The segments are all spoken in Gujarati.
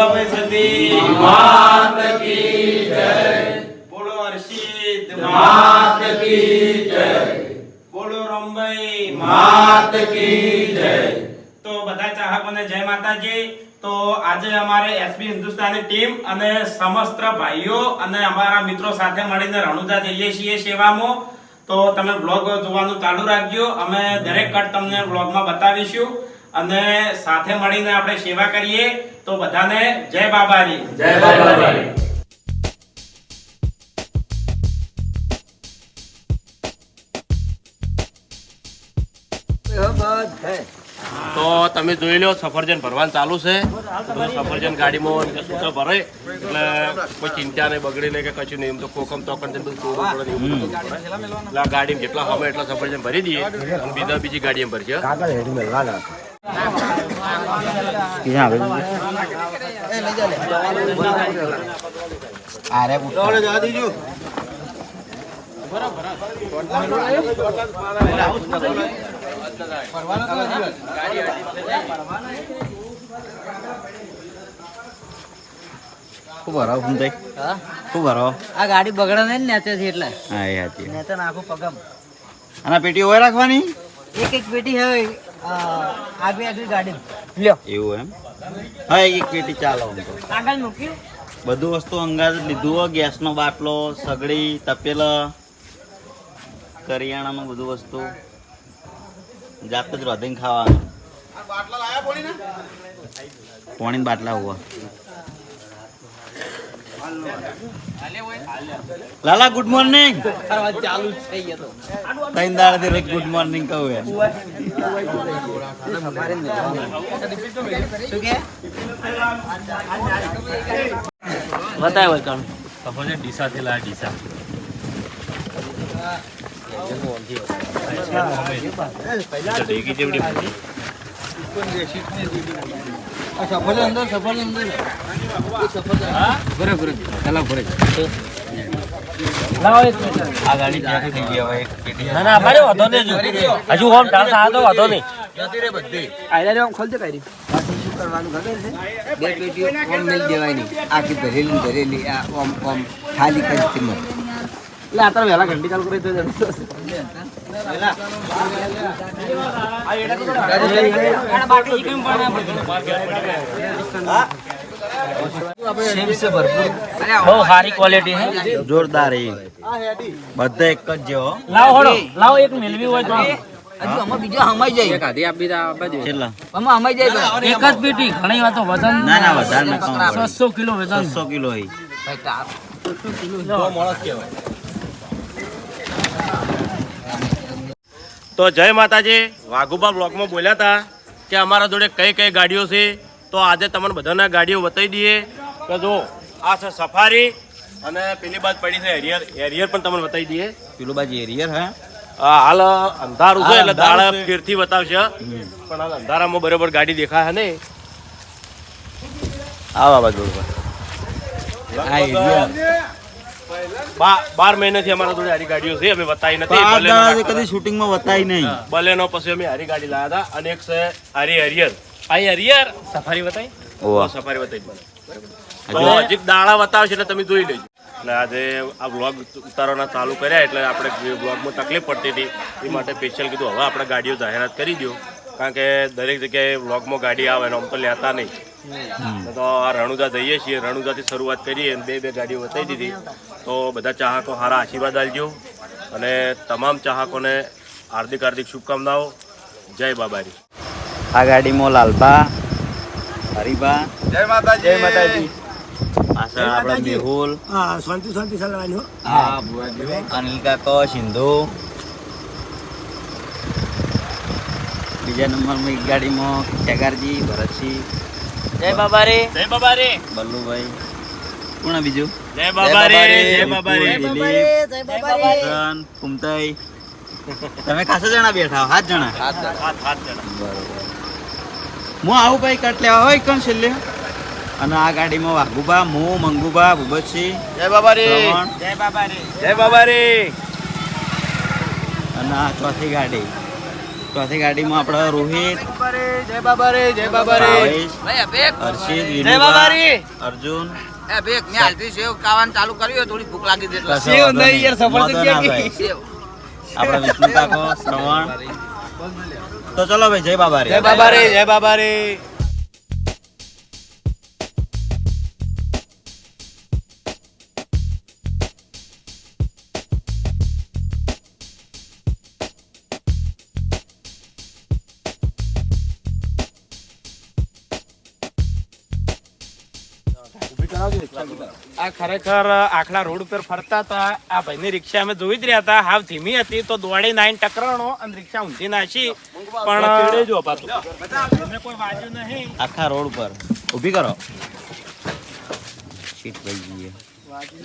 અંબાભાઈ સતી मात की जय। બોલો હર્ષિત मात की जय। બોલો રમભાઈ मात की जय। તો બધા ચાહકોને જય માતાજી। તો આજે અમારે એસબી હિન્દુસ્તાની ટીમ અને સમસ્ત ભાઈઓ અને અમારા મિત્રો સાથે મળીને રણુજા જઈએ છીએ સેવામાં। તો તમે બ્લોગ જોવાનું ચાલુ રાખજો, અમે દરેક કટ તમને બ્લોગમાં બતાવીશું અને સાથે મળીને આપણે સેવા કરીએ। તો બધાને જય બાબારી। जय बाबारी। તો તમે જોઈ લો સફરજન ભરવાનું ચાલુ છે। તો સફરજન ગાડીમાં સૂત્ર ભરે એટલે કોઈ ચિંતા નહીં, બગડે નહીં કે કશું નહીં। એમ તો કોકમ તોકમ બધું ચોરું પડે ને એવું બધું પડે। એટલે આ ગાડીમાં જેટલા હવે એટલા સફરજન ભરી દઈએ અને બીજી ગાડીમાં ભરશે। આ ગાડી બગડે નહીં ને નેચે થી એટલે હા એ હતી નેચે નાખું પગમ અને પેટી હોય રાખવાની એક પેટી હવે આગળ આગળ ગાડી લ્યો એવું એમ હા એક પેટી ચાલો આમ તો આગળ મૂક્યું બધું વસ્તુ અંગાજ જ લીધું હોય, ગેસનો બાટલો, સગડી, તપેલા, કરિયાણાનું બધું વસ્તુ જાતે જ રોધીને ખાવાનું। પાણી બાટલા હોવા લાલા ગુડ મોર્નિંગ ચાલુ થઈ ગયો તો ત્રણ દાડાથી રોજ ગુડ મોર્નિંગ કહું એમ શું કે બતાવ્યો કામ સફરજન ડીસા થી લાયા ડીસા ઢેકી જેવડી મોટી। સફળ અંદર બરાબર ચલાવ ભરે લાવો એક મિનિટ આ ગાડી ક્યાંથી થઈ ગઈ હવે એક પેટી ના ના અમારે વાંધો નહીં, હજુ હોમ ટાળ આ તો વાંધો નહીં। આયલા આમ ખોલજે કાઈ શું કરવાનું ખબર છે બે પેટીઓ ઓમ મિલ દેવાની આખી ભરેલી આ ઓમ ખાલી કરી કિંમત એટલે આ તો વેલા ઘંટી ચાલુ કરી દે બહુ સારી ક્વોલિટી છે, જોરદાર એ બધા એક જ જેવો લાવો હળો લાવો એક મેલવી હોય તો હજુ આમાં બીજો હમાઈ જાય ગાડી આપી દે કેટલા આમાં હમાઈ જાય એક જ પેટી ઘણી વાતો વજન ના ના વધારે ના કહું 600 કિલો વજન 600 કિલો હઈ તો જય માતાજી। વાઘુબા બ્લોકમાં બોલ્યા હતા કે અમારા જોડે કઈ કઈ ગાડીઓ છે, તો આજે તમને બધાના ગાડીઓ બતાવી દઈએ। કે જો આ છે સફારી અને પેલી બાદ પડી છે હેરિયર, હેરિયર પણ તમને બતાવી દઈએ। પેલું બાજુ એરિયર હે હાલ અંધારું છે એટલે દાડા ફેરથી બતાવશે, પણ હાલ અંધારામાં બરોબર ગાડી દેખાય ને। આવા બાજુ આ એરિયર 12 મહિનાથી અમારા જોડે હારી ગાડીઓ છે, અમે બતાવી નથી। આ દાડા કદી શૂટિંગમાં બતાવી નહીં બલેનો પછી અમે હારી ગાડી લાવ્યા હતા અને એક છે હારી હેરિયર। આ હેરિયર સફારી બતાવી, ઓવા સફારી બતાવી મને તો હજી દાડા બતાવશે એટલે તમે જોઈ લેજો। એટલે આજે આ બ્લોગ ઉતારવાના ચાલુ કર્યા એટલે આપણે બ્લોગમાં તકલીફ પડતી હતી, એ માટે સ્પેશિયલ કીધું હવે આપણે ગાડીઓ જાહેરાત કરી દો, કારણ કે દરેક જગ્યાએ બ્લોગમાં ગાડી આવે ને આમ તો લેતા નહીં। તો આ રણુજા જઈએ છીએ, રણુજાથી શરૂઆત કરીએ અને બે ગાડીઓ બતાવી દીધી। તો બધા ચાહકો સારા આશીર્વાદ આપજો અને તમામ ચાહકોને હાર્દિક હાર્દિક શુભકામનાઓ। જય બાબારી। આ ગાડીમાં લાલબા, હરીબા, जय माताजी। जय माताजी। પાછળ આપણા મેહુલ, હા શાંતિ ચાલવાની હો અનિલ કાકો, સિંધુ, બીજા નંબરમાં એક ગાડીમાં ટેગારજી, ભરતસિંહ, જય બાબારી। જય બાબારી। બલ્લુભાઈ, કોણ આ બીજું જય બાબારી। જય બાબારી। કિશન, કુમતાઈ, તમે ખાસા જણા બેઠા 7 જણા હાથ જણા બરોબર। હું આવું ભાઈ કટ લેવા હોય કોણ છેલ્લે અને આ ગાડીમાં વાઘુબા, હું, મંગુબા, ભૂપતસિંહ, જય બાબારી। શ્રવણ, જય બાબારી। જય બાબારી। અને આ ચોથી ગાડી ચોથી ગાડીમાં આપણે રોહિત, જય બાબા રે, જય બાબા રે. ભાવેશ, ભાઈ અભિક, હર્ષિત, જય બાબા રે. વિનુભા, અર્જુન. એ અભિક, મેં હાલથી સેવ ખાવાનું ચાલુ કર્યું, થોડી ભૂખ લાગી છે એટલે. કશો વાંધો નહીં. વાંધો ના ભાઈ. સેવ. આપણા વિષ્ણુ કાકો, શ્રવણ. તો ચલો ભાઈ, જય બાબા રે. જય બાબા રે, જય બાબા રે. આ ખરેખર આખલા રોડ ઉપર ફરતા હતા. આ ભાઈની રિક્ષા અમે જોઈ જ રહ્યા હતા, હાવ ધીમી હતી તો દોડી નાઈન ટકરાણો અને રિક્ષા ઊંધી નાખી, પણ અમે કોઈ વાગ્યું નહીં. આખા રોડ પર ઊભી કરો. શીટ ભાઈ ગઈ.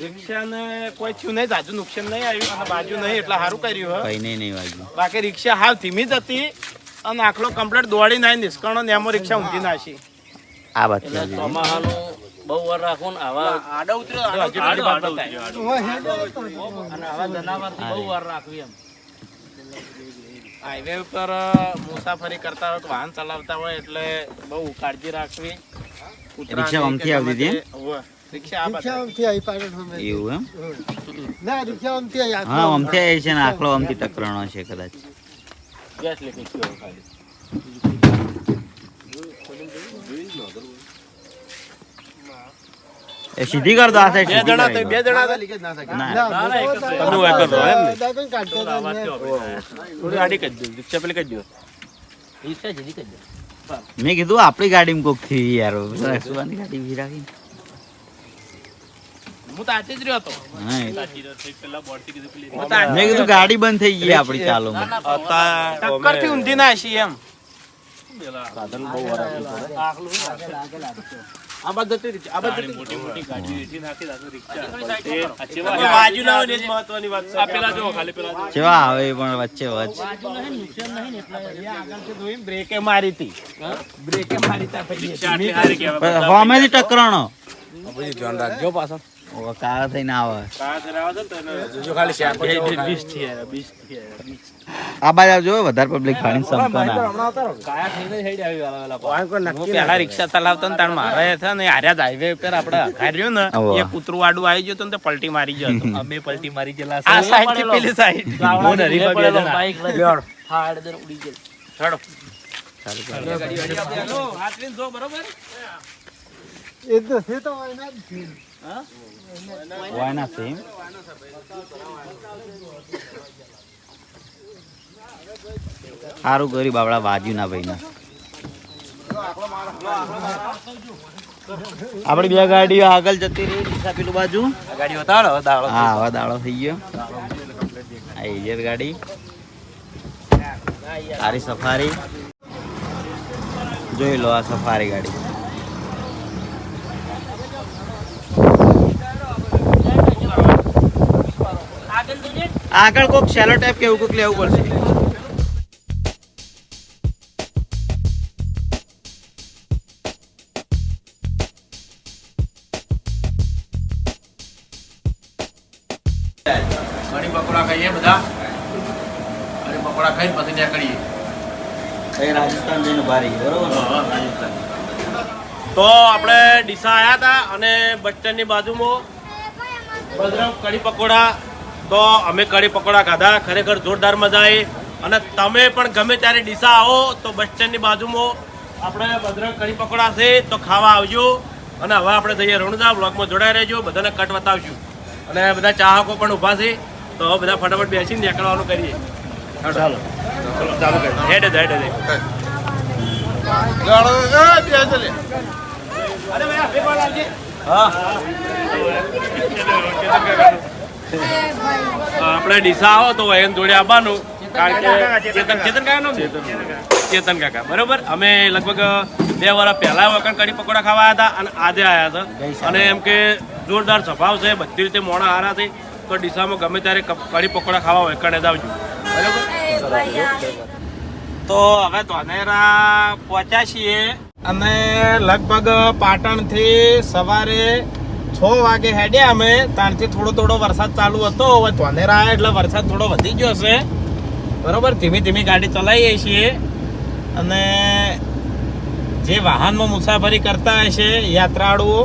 રિક્ષાને કોઈ થયું નહીં, જાજુ નુકસાન નહીં આવ્યું અને બાજુ નહીં એટલે સારું કર્યું હે. કઈ નહીં વાગ્યું. બાકી રિક્ષા હાવ ધીમી જ હતી અને આખલો કમ્પ્લીટ દોડી નાઈ નિષ્કણો ને એમાં રિક્ષા ઊંધી નાખી. આ વાત છે. બહુ વાર રાખો ને આવા હજુ પેલી વાત બતાય. અને આવા જનાવરથી બહુ વાર રાખવી એમ. હાઈવે ઉપર મુસાફરી કરતા હોય, વાહન ચલાવતા હોય એટલે બહુ કાળજી રાખવી. કૂતરાની રિક્ષા આમથી આવતી હતી એમ? હોવે. રિક્ષા આ બાજુ. એવું એમ? હા, અમથી આવી છે ને આખલો અમથી ટકરાણો છે કદાચ. ગેસ લીકેજ થયો ખાલી. એ સીધી કર દો આ સાઈડ. બે જણા તો બે જણા ના તમે હોય કરો એમ ને? થોડી આડી કરી દો, રિક્ષા પેલી કરી દો. રિક્ષા જલ્દી કરી દે. મેં કીધું આપણી ગાડીમાં કોક થી યાર રસવાની ગાડી ઊભી રાખી. હું તો આથી જ રહ્યો હતો. હા, હું તો આથી મેં કીધું ગાડી બંધ થઈ ગઈ આપણી ચાલો. ટક્કરથી ઊંધી ના હશી એમ. આ બાજુ જતી રહી છે, આ બાજુ જતી રહી છે. બાજુ ના હોય ને જ મહત્વની વાત છે. આ પેલા જો ખાલી પેલા જો. કેવા આવે પણ વચ્ચે વચ્ચે આગળથી જોઈને બ્રેકે મારી હતી. બ્રેકે મારી તા પછી હોમેથી ટકરાણો. ધ્યાન રાખજો પાછા. ઓ કાળા થઈને આવે. આ બાજુ આવજો, વધારે પબ્લિક ખાણી સંપતો ના. કાયા થઈને હેડ આવી વાલા હું પેલા રિક્ષા ચલાવતો ને તાણ મારે છે ને હાર્યા હાઈવે ઉપર આપણે હકાર્યું ને ઓવા. એ કૂતરું આડું આવી ગયું હતું ને તે પલટી મારી ગયો હતો. અમે પલટી મારી ગયેલા આ સાઈડ થી પેલી સાઈડ. હું નરી બે જણા બાઈક લઈ હાડ દર ઉડી ગયેલ. ચડો. ચાલુ કરો. હેલો, હાથ લઈને જો બરોબર. Why not same? સારું કરી બાબડા વાજ્યું ના ભાઈ ના. આપડી બે ગાડીઓ આગળ જતી રહી, ડીસા પેલું બાજુ. ગાડી બતાવો દાડો. હા, હવે દાડો થઈ ગયો. આ ઇલિયર ગાડી સારી સફારી. જોઈ લો આ સફારી ગાડી. આગળ કોક સેલો ટાઈપ કેવું કોક લેવું પડશે. કઢી પકોડા ખાઈએ બધા. કઢી પકોડા ખાઈને પછી ત્યાં કરીએ. રાજસ્થાન જઈને ઉભા રહી બરોબર. તો આપણે ડીસા આવ્યા હતા અને બસ સ્ટેન્ડની બાજુમાં બજરંગ કઢી પકોડા. તો અમે કઢી પકોડા ખાધા, ખરેખર જોરદાર મજા આવી. અને તમે પણ ગમે ત્યારે ડીસા આવો તો બસ સ્ટેન્ડની બાજુમાં આપણે બજરંગ કઢી પકોડા છે તો ખાવા આવજો. અને હવે આપણે જઈએ રણુજા. બ્લોગમાં જોડાઈ રહેજો, બધાને કટ બતાવશું. અને બધા ચાહકો પણ ઊભા છે તો હવે બધા ફટાફટ બેસીને નીકળવાનું કરીએ. ચાલો ચાલુ કરીએ. હેડે હેડે અરે ભાઈ આપે કોણ આવજે. આપણે ડીસા આવો તો એમ જોડે આવવાનું, કારણ કે ચેતન કાકા બરોબર. અમે લગભગ 2 વર્ષ પહેલા વખત કઢી પકોડા ખાવા હતા અને આજે આવ્યા હતા. અને એમ કે જોરદાર સ્વભાવ છે, બધી રીતે મોણા હારા છે. તો ડીસામાં ગમે ત્યારે કઢી પકોડા ખાવા હોય કણે જ આવજો બરોબર. તો હવે ધોનેરા પહોંચ્યા છીએ અને લગભગ પાટણથી સવારે 6 વાગે હેડ્યા અમે. ત્યાંથી થોડો વરસાદ ચાલુ હતો. હવે ધોનેરા આવ્યા એટલે વરસાદ થોડો વધી ગયો છે. બરોબર, ધીમી ધીમી ગાડી ચલાવીએ છીએ અને જે વાહનમાં મુસાફરી કરતા હશે યાત્રાળુઓ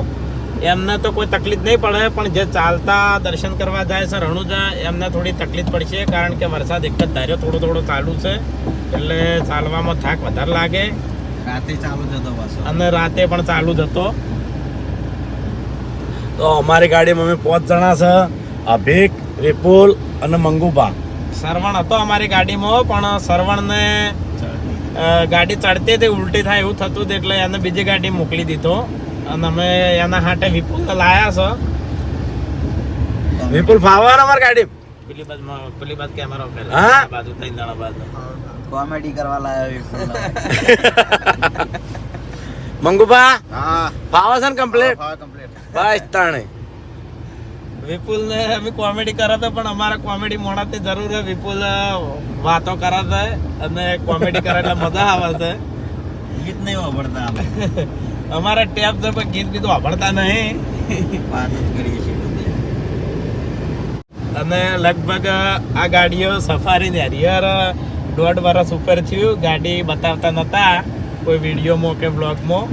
એમને તો કોઈ તકલીફ નહીં પડે, પણ જે ચાલતા દર્શન કરવા જાય છે રણુજા એમને થોડી તકલીફ પડશે, કારણ કે વરસાદ એક જ ધાર્યો થોડો ચાલુ છે એટલે ચાલવામાં થાક વધારે લાગે. રાતે ચાલુ જતો પાછો અને રાતે પણ ચાલુ જ હતો. તો અમારી ગાડીમાં અમે 5 જણા છે, અભિક, વિપુલ અને મંગુભા. સરવણ હતો અમારી ગાડીમાં, પણ સરવણને ગાડી ચડતી હતી ઉલટી થાય એવું થતું હતું એટલે એને બીજી ગાડી મોકલી દીધો અને અમે એના હાટે વિપુલને લાયા છે. વિપુલ ફાવે અમારી ગાડી પેલી બાદ કેમેરો પેલા બાજુ 3 જણા બાજુ કોમેડી કરવા લાવ્યો મંગુભા હા ફાવે છે ને કમ્પ્લીટ કમ્પ્લીટ બસ તાણે. વિપુલ ને અમે કોમેડી કરે તો પણ અમારે કોમેડી મોડાથી જરૂર છે. વિપુલ વાતો કરે છે અને કોમેડી કરે એટલે મજા આવે છે. ગીત નહીં વાપરતા અમે અમારે ટેપ છે પણ ગીત બીજું વાપરતા નહીં. વાત જ કરીએ છીએ બધી. અને લગભગ આ ગાડીઓ સફારી ને હરિહર 1.5 વર્ષ ઉપર થયું. ગાડી બતાવતા નતા કોઈ વિડીયોમાં કે બ્લોગમાં,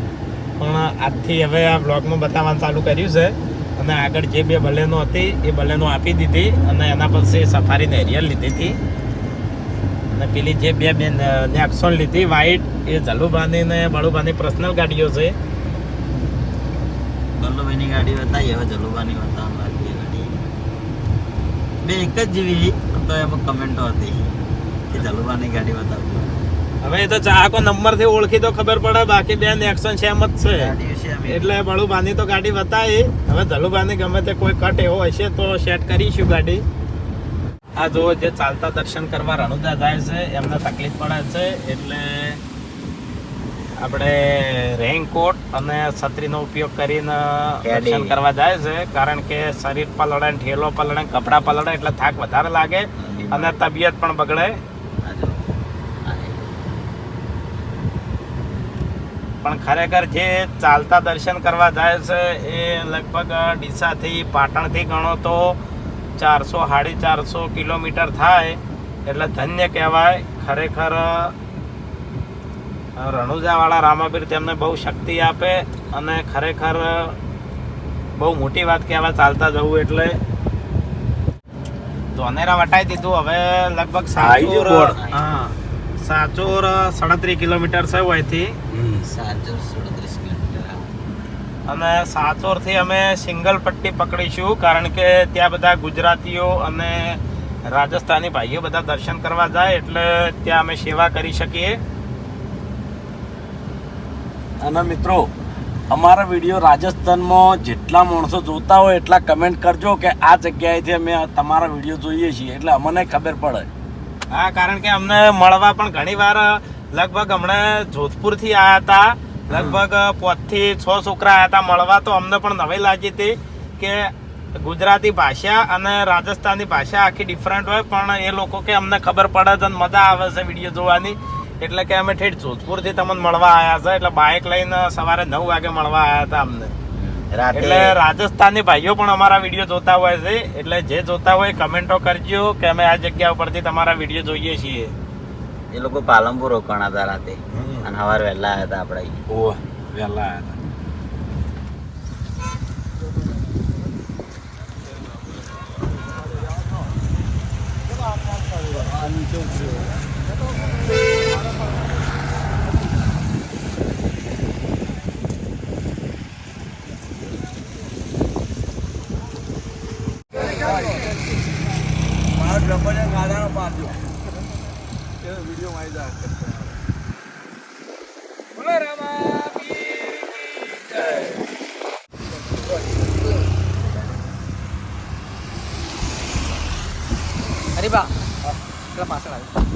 પણ આજથી હવે આ બ્લોગમાં બતાવવાનું ચાલુ કર્યું છે. અને આગળ જે 2 બલેનો હતી એ બલેનો આપી દીધી અને એના પછી સફારી ને હરિહર લીધી હતી. અને પેલી જે 2 નેક્સોન લીધી વ્હાઈટ એ જલુભાની ને બળુભાની પર્સનલ ગાડીઓ છે. ગલ્લુભાઈની ગાડી બતાવી, હવે જલુભાની બતાવવા લાગી ગાડી. બે એક જ જેવી તો એમાં કમેન્ટો હતી કે જલુભાની ગાડી બતાવજો. હવે એ તો ચાહકો નંબરથી ઓળખી તો ખબર પડે, બાકી 2 નેક્સોન સેમ જ છે. ગાડી વિશે અમે એટલે બળુભાની તો ગાડી બતાવી. હવે ધલુભાની ગમે તે કોઈ કટ એવો હશે તો સેટ કરીશું ગાડી. આ જો જે ચાલતા દર્શન કરવા રણુજા જાય છે એમને તકલીફ પડે છે એટલે આપણે રેઇનકોટ અને છત્રીનો ઉપયોગ કરીને દર્શન કરવા જાય છે, કારણ કે શરીર પલળે, ઠેલો પલળે, કપડાં પલળે એટલે થાક વધારે લાગે અને તબિયત પણ બગડે. પણ ખરેખર જે ચાલતા દર્શન કરવા જાય છે એ લગભગ ડીસાથી પાટણથી ગણો તો 400-450 કિલોમીટર થાય એટલે ધન્ય કહેવાય. ખરેખર રણુજાવાળા રામાપીર તેમને બહુ શક્તિ આપે અને ખરેખર બહુ મોટી વાત કહેવાય ચાલતા જવું એટલે. ધોનેરા વટાઈ દીધું. હવે લગભગ સાચોર 37 કિલોમીટર છે અહીંથી. 37 કિલોમીટર. અને સાચોરથી અમે સિંગલ પટ્ટી પકડીશું, કારણ કે ત્યાં બધા ગુજરાતીઓ અને રાજસ્થાની ભાઈઓ બધા દર્શન કરવા જાય એટલે ત્યાં અમે સેવા કરી શકીએ. અને મિત્રો અમારા વિડીયો રાજસ્થાનમાં જેટલા માણસો જોતા હોય એટલા કમેન્ટ કરજો કે આ જગ્યાએથી અમે તમારા વિડીયો જોઈએ છીએ, એટલે અમને ખબર પડે. હા, કારણ કે અમને મળવા પણ ઘણી વાર લગભગ હમણાં જોધપુરથી આવ્યા હતા, લગભગ 5 થી 6 છોકરા આવ્યા હતા મળવા. તો અમને પણ નવાઈ લાગી હતી કે ગુજરાતી ભાષા અને રાજસ્થાની ભાષા આખી ડિફરન્ટ હોય, પણ એ લોકો કે અમને ખબર પડે છે અને મજા આવે છે વિડીયો જોવાની. એટલે કે અમે ઠેઠ જોધપુરથી તમને મળવા આવ્યા છે, એટલે બાઇક લઈને સવારે 9 વાગે મળવા આવ્યા હતા અમને. એટલે રાજસ્થાની ભાઈઓ પણ અમારા વિડીયો જોતા હોય છે, એટલે જે જોતા હોય કમેન્ટો કરજો કે અમે આ જગ્યા ઉપરથી તમારા વિડીયો જોઈએ છીએ. એ લોકો પાલનપુર રોકાણા હતા રાતે અને સવારે વહેલા આવ્યા હતા આપણે. ઓહ વહેલા આવ્યા હતા. અરે બા પેલા પાછળ આવી.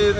જય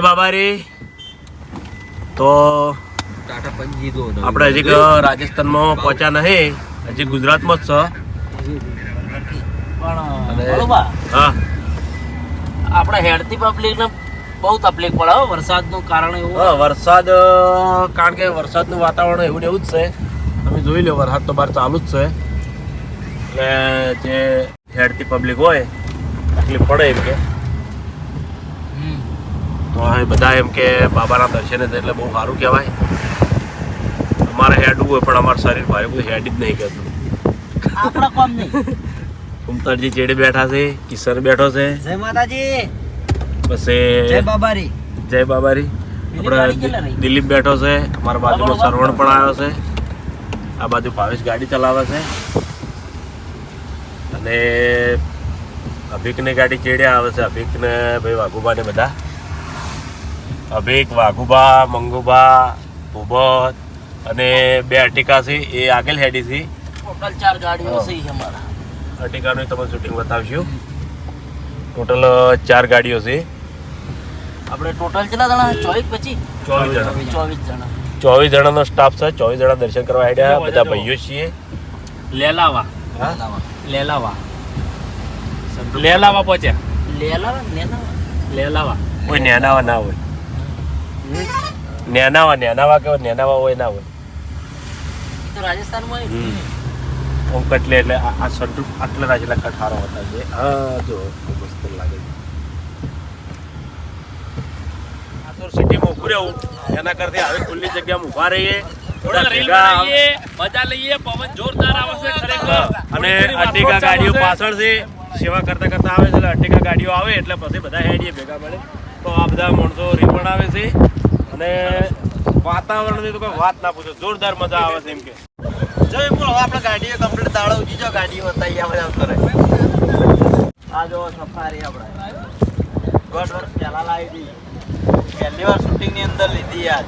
બાબારી. તો ટાટા પંજી દો આપણે હજી રાજસ્થાનમાં પહોંચ્યા નહીં, હજી ગુજરાતમાં જ છે. પણ બરોબર હા, આપણે હેડતી પબ્લિક ને બહુ તકલીફ પડે હો, વરસાદનું કારણ એવું. હા, વરસાદ કારણ કે વરસાદનું વાતાવરણ એવું ને એવું જ છે. તમે જોઈ લો, વરસાદ તો બહાર ચાલુ જ છે. એટલે જે હેડતી પબ્લિક હોય તકલીફ પડે એમ કે. તો હવે બધા એમ કે બાબાના દર્શને છે એટલે બહુ સારું કહેવાય. અમારે હેડવું હોય પણ અમારું શરીર ભારે કોઈ હેડ જ નહીં કહેતું. આપણા કામ નહીં. કુમતારજી ચેડે બેઠા છે, કિશન બેઠો છે, જય માતાજી, પછી જય બાબારી. જય બાબારી. આપણે દિલીપ બેઠો છે, અમારા બાજુમાં સરવણ પણ આવ્યો છે, આ બાજુ ભાવેશ ગાડી ચલાવે છે, અને અભિકની ગાડી ચેડે આવે છે. અભિકને ભાઈ વાઘુબા ને બધા, અભિક, વાઘુબા, મંગુબા, ભૂબત અને 2 અર્ટિકા છે એ આગળ હેડી છે. ટોટલ 4 ગાડીઓ છે અમારા. અર્ટિકાનું તમને શૂટિંગ બતાવશું. ટોટલ 4 ગાડીઓ છે. આપણે ટોટલ કેટલા જણા? 24 પછી 24 જણા. 24 જણા. 24 જણાનો સ્ટાફ છે. 24 જણા દર્શન કરવા આવ્યા. બધા ભાઈઓ છીએ. લેલાવા હા, લેલાવા લેલાવા પહોંચ્યા. લેલાવા લેલાવા કોઈ નેનાવા ના હોય. નેનાવા કે નેનાવા હોય ના હોય. તો રાજસ્થાનમાં ઓમ કટલે એટલે આ સનરૂફ આટલા રાજેલા કઠારો હતા છે. હા, જો બહુ મસ્ત લાગે છે. આ તો સિટીમાં ઊભું રહેવું એના કરતી હવે ખુલ્લી જગ્યામાં ઊભા રહીએ, થોડા ભેગા મજા લઈએ. પવન જોરદાર આવે છે ખરેખર. અને અર્ટિકા ગાડીઓ પાછળ છે. સેવા કરતા કરતા આવે છે એટલે અર્ટિકા ગાડીઓ આવે એટલે પછી બધા હેડીએ ભેગા મળે. તો આ બધા માણસો રીલ બનાવે છે અને વાતાવરણની તો કોઈ વાત ના પૂછો, જોરદાર મજા આવે છે એમ કે. જો એમ બોલો આપણે ગાડીઓ કમ્પ્લીટ દાડો ઉજી જો ગાડીઓ બતાવી આપણે આવતો રહે. આ જો સફારી આપણે દોઢ વર્ષ પહેલા લાવી હતી, પહેલી વાર શૂટિંગ ની અંદર લીધી યાર.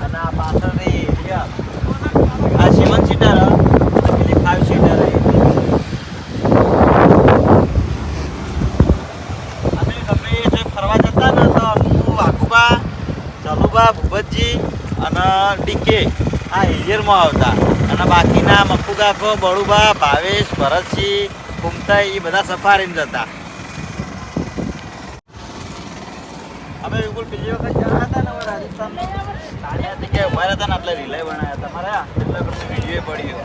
અને આ પાછળથી આ 7 સીટર પેલી 5 સીટર ફરવા જતા ને તો હું વાઘુબા, ચલુબા, ભૂપતજી અને ડીકે આ હિજરમાં આવતા, અને બાકીના મફુગાખો, બળુબા, ભાવેશ, ભરતસિંહ, કુમતાઈ એ બધા સફારીમાં જતા. અમે બિલકુલ બીજી વખત જણા હતા ને રાજસ્થાનમાં સારી જગ્યાએ ઉભા હતા ને એટલે રિલે બનાવ્યા તમારે એટલે પછી વિડીયો પડ્યો.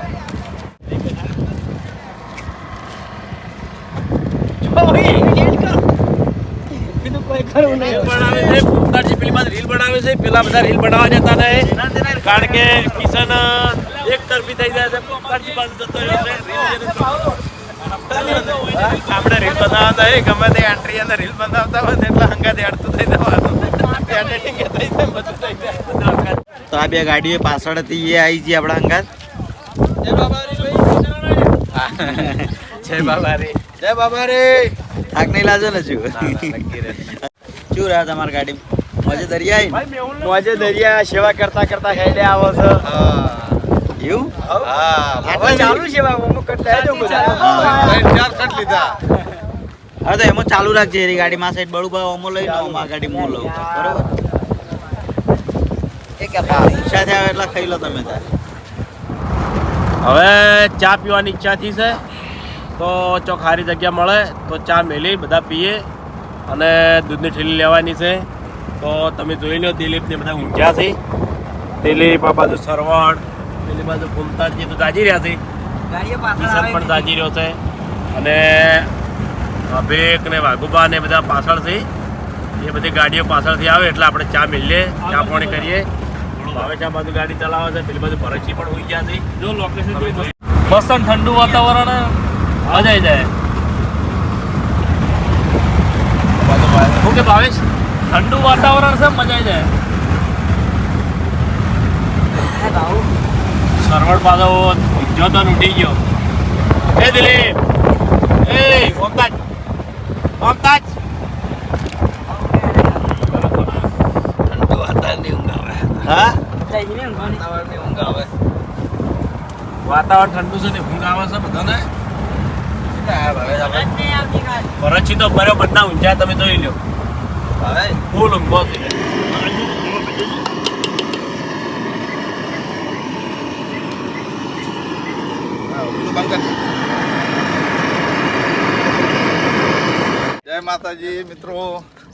રીલ બનાવે છે, પેલા બધા રીલ બનાવવા જતા ને કારણ કે કિશન એક તરફી થઈ જાય છે. પોપટાજી પાસે જતો રહ્યો છે. આપણે રીલ બનાવતા હોય ગમે તે એન્ટ્રી અને રીલ બનાવતા હોય એટલે હંગાત એડતું થઈ જવાનું. એડિટિંગ થઈ જાય, બધું થઈ જાય. તો આ 2 ગાડીઓ પાછળ હતી એ આવી ગઈ આપણા અંગાત. જય બાબારી. જય બાબારી. થાક નહીં લાજો ને શું શું રહ્યા તમારી ગાડી? મોજે દરિયા મોજે દરિયા સેવા કરતા કરતા હેડે આવો છો. એવું? હા, ચાલુ સેવા અમુક કરતા હેડો બધા. હા, તો એમાં ચાલુ રાખજે. એની ગાડીમાં સાઈડ બળુભાઈ ઓમો લઈ લો, આ ગાડી હું લઉં. બરોબર? ઈચ્છા થાય એટલે ખાઈ લો તમે તારે. હવે ચા પીવાની ઈચ્છા થઈ છે તો ચોક સારી જગ્યા મળે તો ચા મેલી બધા પીએ, અને દૂધની ઠેલી લેવાની છે. તો તમે જોઈ લો, દિલીપને બધા ઊંઘ્યા છે. દિલીપ આ બાજુ સરવણ, પેલી બાજુ કુમતાજી તો જાજી રહ્યા છે, કિશન પણ જાજી રહ્યો છે, અને અભિક ને વાઘુબા ને બધા પાછળ છે. એ બધી ગાડીઓ પાછળથી આવે એટલે આપણે ચા મેલીએ, ચા પાણી કરીએ. ભાવેશ આ બાજુ ગાડી ચલાવે છે, પેલી બાજુ ભરતજી પણ હોઈ ગયા છે. જો લોકેશન જોઈ મસ્ત ઠંડુ વાતાવરણ મજા આવી જાય. શું કે ભાવેશ ઠંડુ વાતાવરણ છે મજા આવી જાય. સરવડ પાછો જોતો ઉઠી ગયો. એ દિલીપ, એ ઓમતાજ, ઓમતાજ. હા વાતાવરણ ઠંડુ છે ને ઊંઘ આવે છે બધાને. ભરતજી તો બરાબર ના ઊંઝા, તમે જોઈ લો. ફૂલ ઊંઘો છે. જય માતાજી મિત્રો.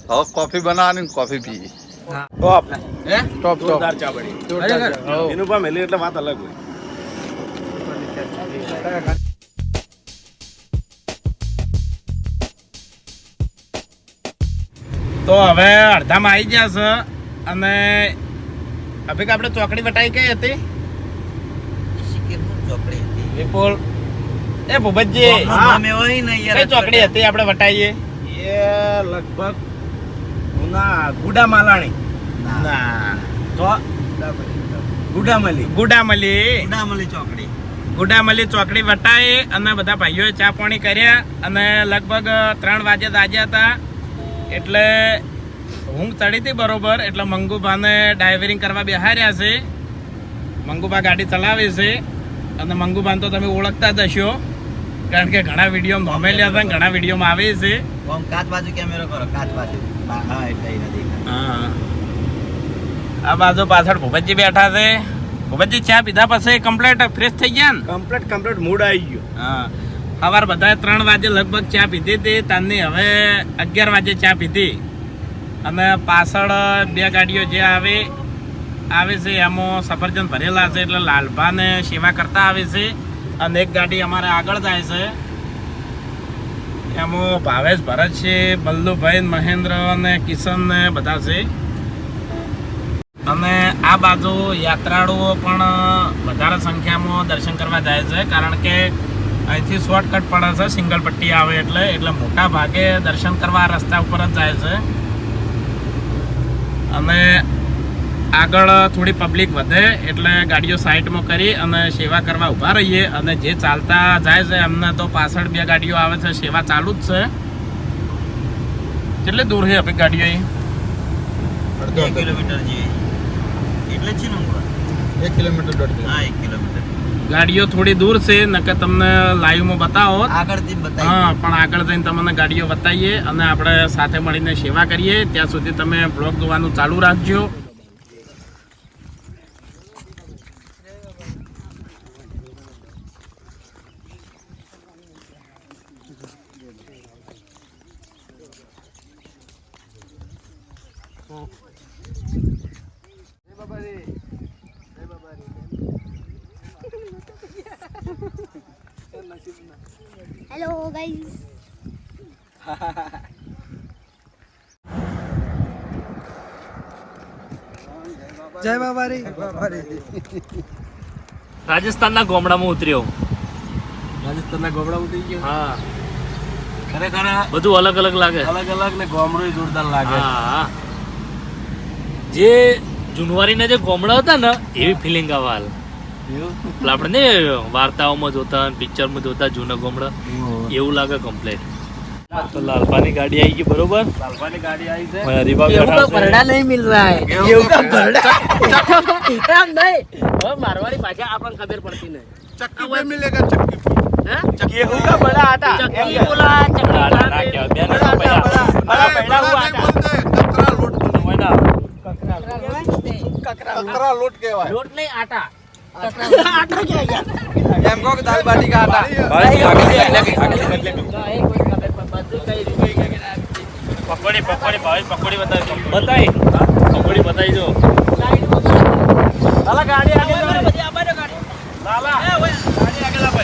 હવે કોફી બનાવવાની ને કોફી પીએ. ટોપ ટોપ જોરદાર ચા બની. એનું પણ મેલી એટલે વાત અલગ હોય. તો હવે અડધામાં આવી ગયા છે અને અભિક આપણે ચોકડી વટાઈ કઈ હતી વિપુલ એ ભૂપતજી કઈ ચોકડી હતી આપણે વટાઈએ એ લગભગ ગુડા માલાણી ના તો ગુડામલી ગુડામલી ચોકડી વટાઈ અને બધા ભાઈઓએ ચા પાણી કર્યા અને લગભગ 3 વાગે તાજ્યા હતા એટલે ઊંઘ ચડી હતી બરોબર. એટલે મંગુભાને ડ્રાઇવરિંગ કરવા બેહાર્યા છે. મંગુભા ગાડી ચલાવે છે અને મંગુભાને તો તમે ઓળખતા જ હશો કારણ કે ઘણા વિડીયો નોમેલ્યા હતા, ઘણા વિડીયોમાં આવે છે. કાચ બાજુ કેમેરો કરો, કાચ બાજુ. હા એટલે હા આ બાજુ પાછળ ભૂપતજી બેઠા છે. ભૂપતજી ચા પીધા પછી કમ્પ્લીટ ફ્રેશ થઈ ગયા ને? કમ્પ્લીટ મૂડ આવી ગયો. હા સવાર બધાએ 3 વાગે લગભગ ચા પીધી હતી. તારની હવે 11 વાગે ચા પીધી અને પાછળ 2 ગાડીઓ જે આવે છે એમાં સફરજન ભરેલા છે એટલે લાલભાને સેવા કરતા આવે છે અને એક ગાડી અમારે આગળ જાય છે એમાં ભાવેશ ભરત છે, બલ્લુભાઈ, મહેન્દ્ર અને કિશન ને બધા છે. અને આ બાજુ યાત્રાળુઓ પણ વધારે સંખ્યામાં દર્શન કરવા જાય છે કારણ કે અહીંથી શોર્ટકટ પડે છે, સિંગલ પટ્ટી આવે એટલે મોટા ભાગે દર્શન કરવા આ રસ્તા ઉપર જ જાય છે. અને આગળ થોડી પબ્લિક વધે એટલે ગાડીઓ સાઈડમાં કરી અને સેવા કરવા ઊભા રહીએ અને જે ચાલતા જાય છે એમને તો પાછળ 2 ગાડીઓ આવે છે, સેવા ચાલુ જ છે. કેટલી દૂર છે આપણી ગાડીઓ અહીં? 1 કિલોમીટર જેવી એટલે જ છે ને 1 કિલોમીટર 1.5 હા 1 કિલોમીટર ગાડીઓ થોડી દૂર છે નકર તમને લાઈવમાં બતાવો. આગળથી બતાવી હા પણ આગળ જઈને તમને ગાડીઓ બતાવીએ અને આપણે સાથે મળીને સેવા કરીએ. ત્યાં સુધી તમે બ્લોગ જોવાનું ચાલુ રાખજો. Hello guys. જય બાબારી. રાજસ્થાનના ગામડામાં ઉતર્યો. રાજસ્થાનના ગોમડા ઉતરી ગયો. હા ખરેખર બધું અલગ અલગ લાગે. અલગ ને ગોમડું જોરદાર લાગે. હા જે જુનવારીના જે ગામડા હતા ને એવી ફિલિંગ આવે હાલ. એટલે આપણે ને વાર્તાઓમાં જોતા પિક્ચરમાં જોતા જૂના ગામડા એવું લાગે કમ્પ્લેટ. તો લાલપાની ગાડી આવી ગઈ બરોબર. લાલભાની ગાડી આવી છે. હરીબા બેઠા છે. नहीं मिल रहा है હવે મારવાડી ભાષા આપણને ખબર પડતી નહીં. ચક્કી पे मिलेगा चक्की पे. गेहूं का बड़ा आटा. ચક્કી બોલા ચક્કી ના, ના, ના, કહેવાય. બે ના પૈડા. બડા પૈડા હું नहीं આટા. बोलते, कतरा लोट. મહિના. कतरा लोट કહેવાય. લોટ નહીં આટા. એમ કહો કે દાલ બાટી કા આટા. પકોડી ભાવેશ પકોડી બતાવી. બતાઈ પકોડી બતાઈ જો. લાલા ગાડી આગળ લાવો. લાલા ગાડી આગળ લાવો.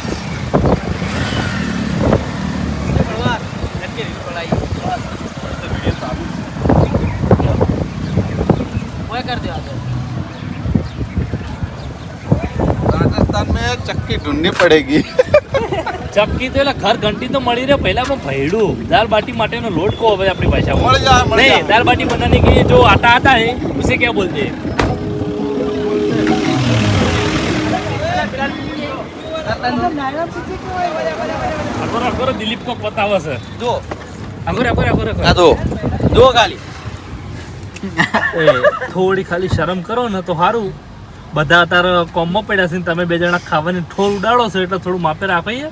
ઓય કર દે આગળ. यार चक्की ढूंढनी पड़ेगी। ચપકી તો એટલે ઘર ઘંટી તો મળી રહે પહેલા પણ ભૈડું દાલ બાટી માટેનો લોટ કહો હવે આપણી ભાષામાં मर जा मर जा। नहीं दाल बाटी बनाने के लिए जो आटा आता है उसे क्या बोलते हैं अगर दिलीप को पता हुआ सर જો अगर આ તો જો ખાલી થોડી ખાલી શરમ કરો ને તો સારું બધા અત્યારે કોમમાં પડ્યા છે ને તમે બે જણા ખાવાની ઠોર ઉડાડો છો એટલે થોડું માપે રાખીએ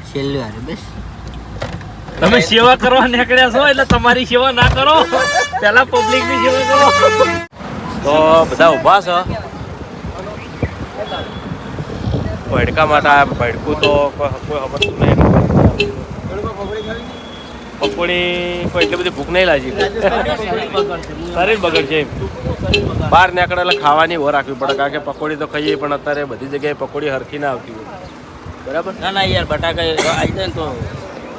છેલ્લું હારે બસ તમે સેવા કરવા નીકળ્યા છો એટલે તમારી સેવા ના કરો પહેલા પબ્લિક ની સેવા કરો તો બધા ઊભા છે ભડકા માટે આ ભડકું તો કોઈ સમજતું નહીં પકોડી કોઈ એટલી બધી ભૂખ નહીં લાગી શરીર બગડશે બહાર નીકળે એટલે ખાવાની ઓ રાખવી પડે કારણ કે પકોડી તો ખાઈએ પણ અત્યારે બધી જગ્યાએ પકોડી હરખી ના આવતી હોય બરાબર ના ના યાર બટાકા આવી જાય ને તો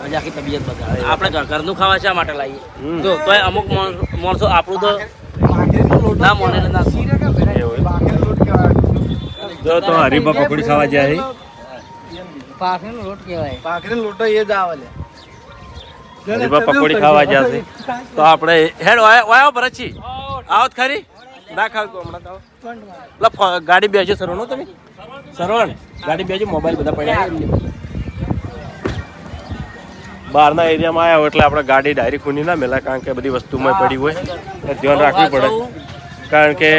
આજે આખી તબિયત બગાડે આપણે ઘરનું ખાવા શા માટે લાવીએ જો તોય અમુક માણસો આપણું તો ના મોને ના જો તો હરીબા પકોડી ખાવા જાય પાખરીનો લોટ કહેવાય હરીબા પકોડી ખાવા ગયા છે તો આપણે હેડ વાયો ભરતજી આવો જ ખરી ના ખાવ તો હમણાં તો પેલા ગાડી બેસજો સરવણો તમે સરવણ ગાડી બેસજો મોબાઈલ બધા પડ્યા બહારના એરિયામાં આવ્યા હોય એટલે આપણે ગાડી ડાયરેક્ટ ખૂની ના મેલા કારણ કે બધી વસ્તુમાં પડી હોય એટલે ધ્યાન રાખવું પડે કારણ કે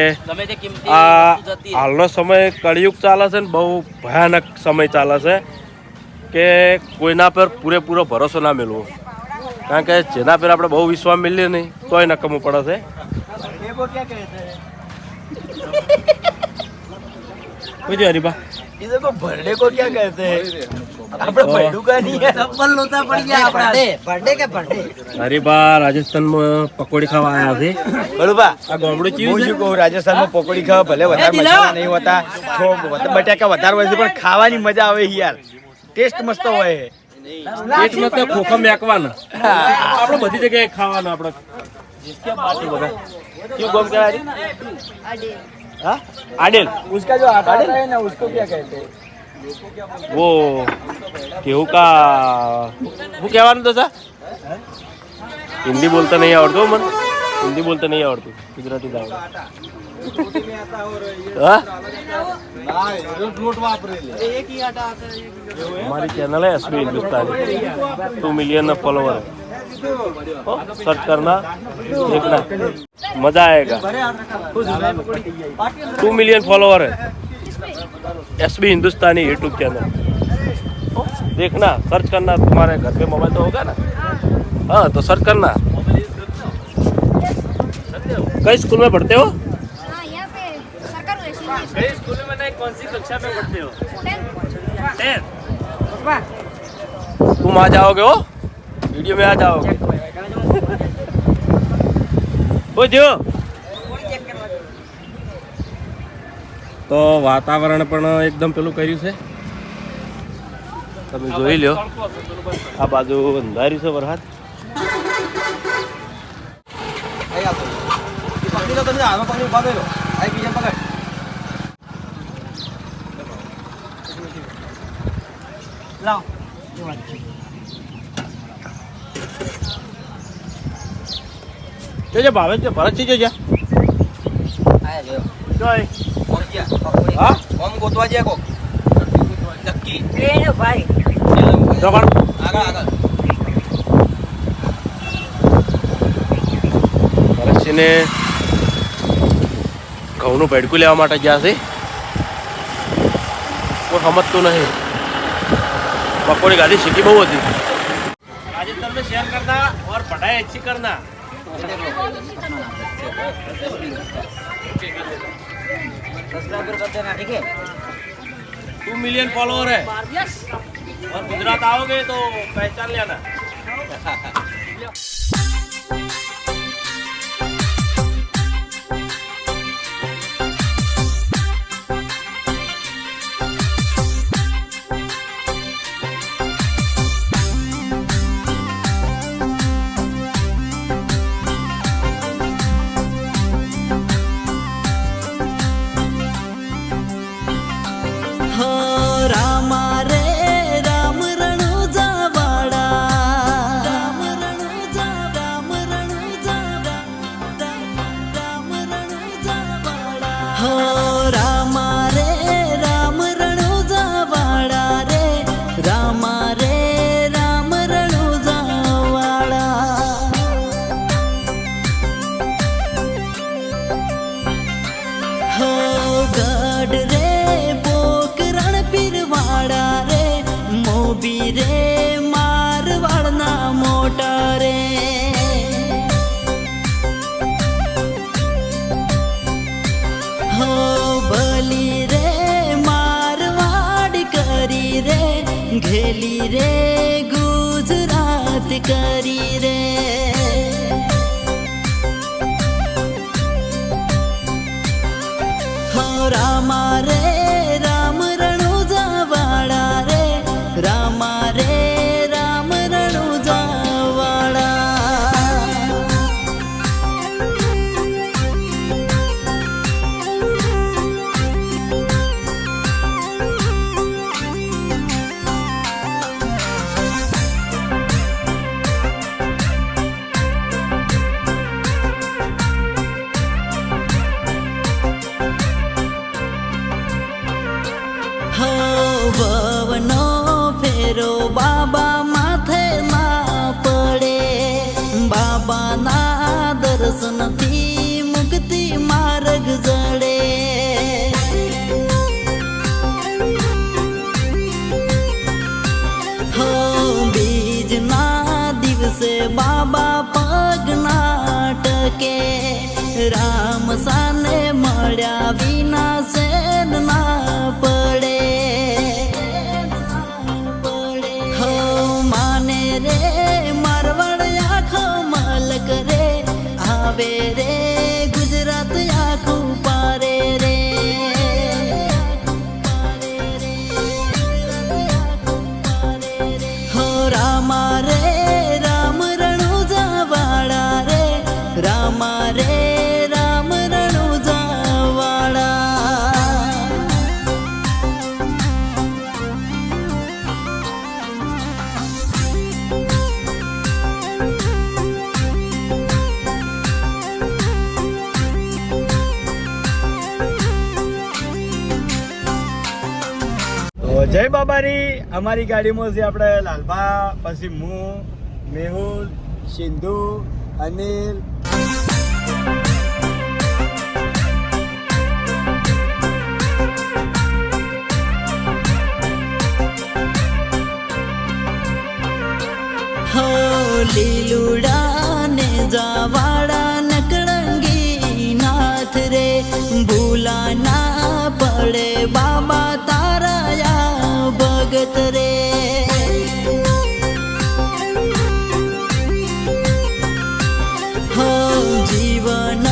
આ હાલનો સમય કળિયુગ ચાલે છે ને બહુ ભયાનક સમય ચાલે છે કે કોઈના પર પૂરેપૂરો ભરોસો ના મેળવો કારણ કે જેના પર આપણે બહુ વિશ્વાસ મેળવીએ નહીં તોય નકમવું પડે છે કોઈ હરીબા इसको बर्थडे को क्या कहते हैं આપણે ભડું કા નહીં ચપ્પલ લોતા પડી ગયા આપણે બर्थडे કે બर्थडे હરીબા રાજસ્થાનમાં પકોડી ખાવા આવ્યા છે બળુબા આ ગામડું હું ચીયું શું કહું રાજસ્થાનમાં પકોડી ખાવા ભલે વધારે મસાલા નહીં હોતા બટાકા વધારે હોય છે પણ ખાવાની મજા આવે યાર ટેસ્ટ મસ્ત હોય છે પેટમાં તો ખોખા મેકવાના આપણે બધી જગ્યાએ ખાવાના આપણે ક્યું ગોમ કહેવાય हाँ आडेल उसका जो आटा आता है ना उसको क्या कहते हैं वो गेहूं का वो કહેવાનું તો સર હિન્દી બોલતા નહીં આવડતું મને હિન્દી બોલતા નહીં આવડતું ગુજરાતી જ આવડે હા हमारी चैनल है एसबी हिंदुस्तानी 2 मिलियन फॉलोवर है सर्च करना देखना मजा आएगा 2 मिलियन फॉलोवर है एसबी हिंदुस्तानी यूट्यूब चैनल देखना सर्च करना तुम्हारे घर पे मोबाइल तो होगा ना हाँ तो सर्च करना कई स्कूल में पढ़ते हो हाँ यहाँ पे सरकार कई स्कूल में नहीं कौन सी कक्षा में पढ़ते हो 10th तुम आ जाओगे हो वीडियो में आ जाओगे ओ जो તો વાતાવરણ પણ એકદમ પેલું કર્યું છે તમે જોઈ લો આ બાજુ અંધાર્યું છે વરસાદ જોજે ભાવે છે ભરતજી જોજે જોઈ હા ઓમ ગોતવા જાય કોક ચક્કી ભાઈ તો પણ આગળ ભરતજીને ઘઉંનું ભેડકું લેવા માટે ગયા છે કોઈ સમજતું નહીં પકોડી ગાડી સીટી બહુ હતી राजस्थान में शेयर करना और पढ़ाई अच्छी करना सब्सक्राइब कर देना ठीक है 2 मिलियन फॉलोअर है और गुजरात आओगे तो पहचान लेना ઊભી રે મારવાડના મોટા રે હો ભલી રે મારવાડ કરી રે ઘેલી રે ગુજરાત કરી રે હો રામા રે રામ રણુજા વાળા રે રામા રે રામ રણુજા વાળા હો ભવનો ફેરો બાબા માથે ના પડે બાબાના દર્શનથી મુક્તિ માર્ગ જડે હો બીજના દિવસે બાબા પગના ટકે રામ સાને મળ્યા વિના શેર ના પડે હો માને રે મારવાડ આખો મલક રે આવે રે ગુજરાત આખું પારે રે હો રામા રે રામ રણુજા વાળા રે રામા રે રામ રણુજા વાળા તો જય બાબારી અમારી ગાડીમાં છે આપણે લાલભા પછી હું મેહુલ સિંધુ અનિલ હો લીલુડા ને જાવાડા નકળંગી નાથ રે ભૂલા ના પડે બાબા તારાયા ભગત રે હો જીવન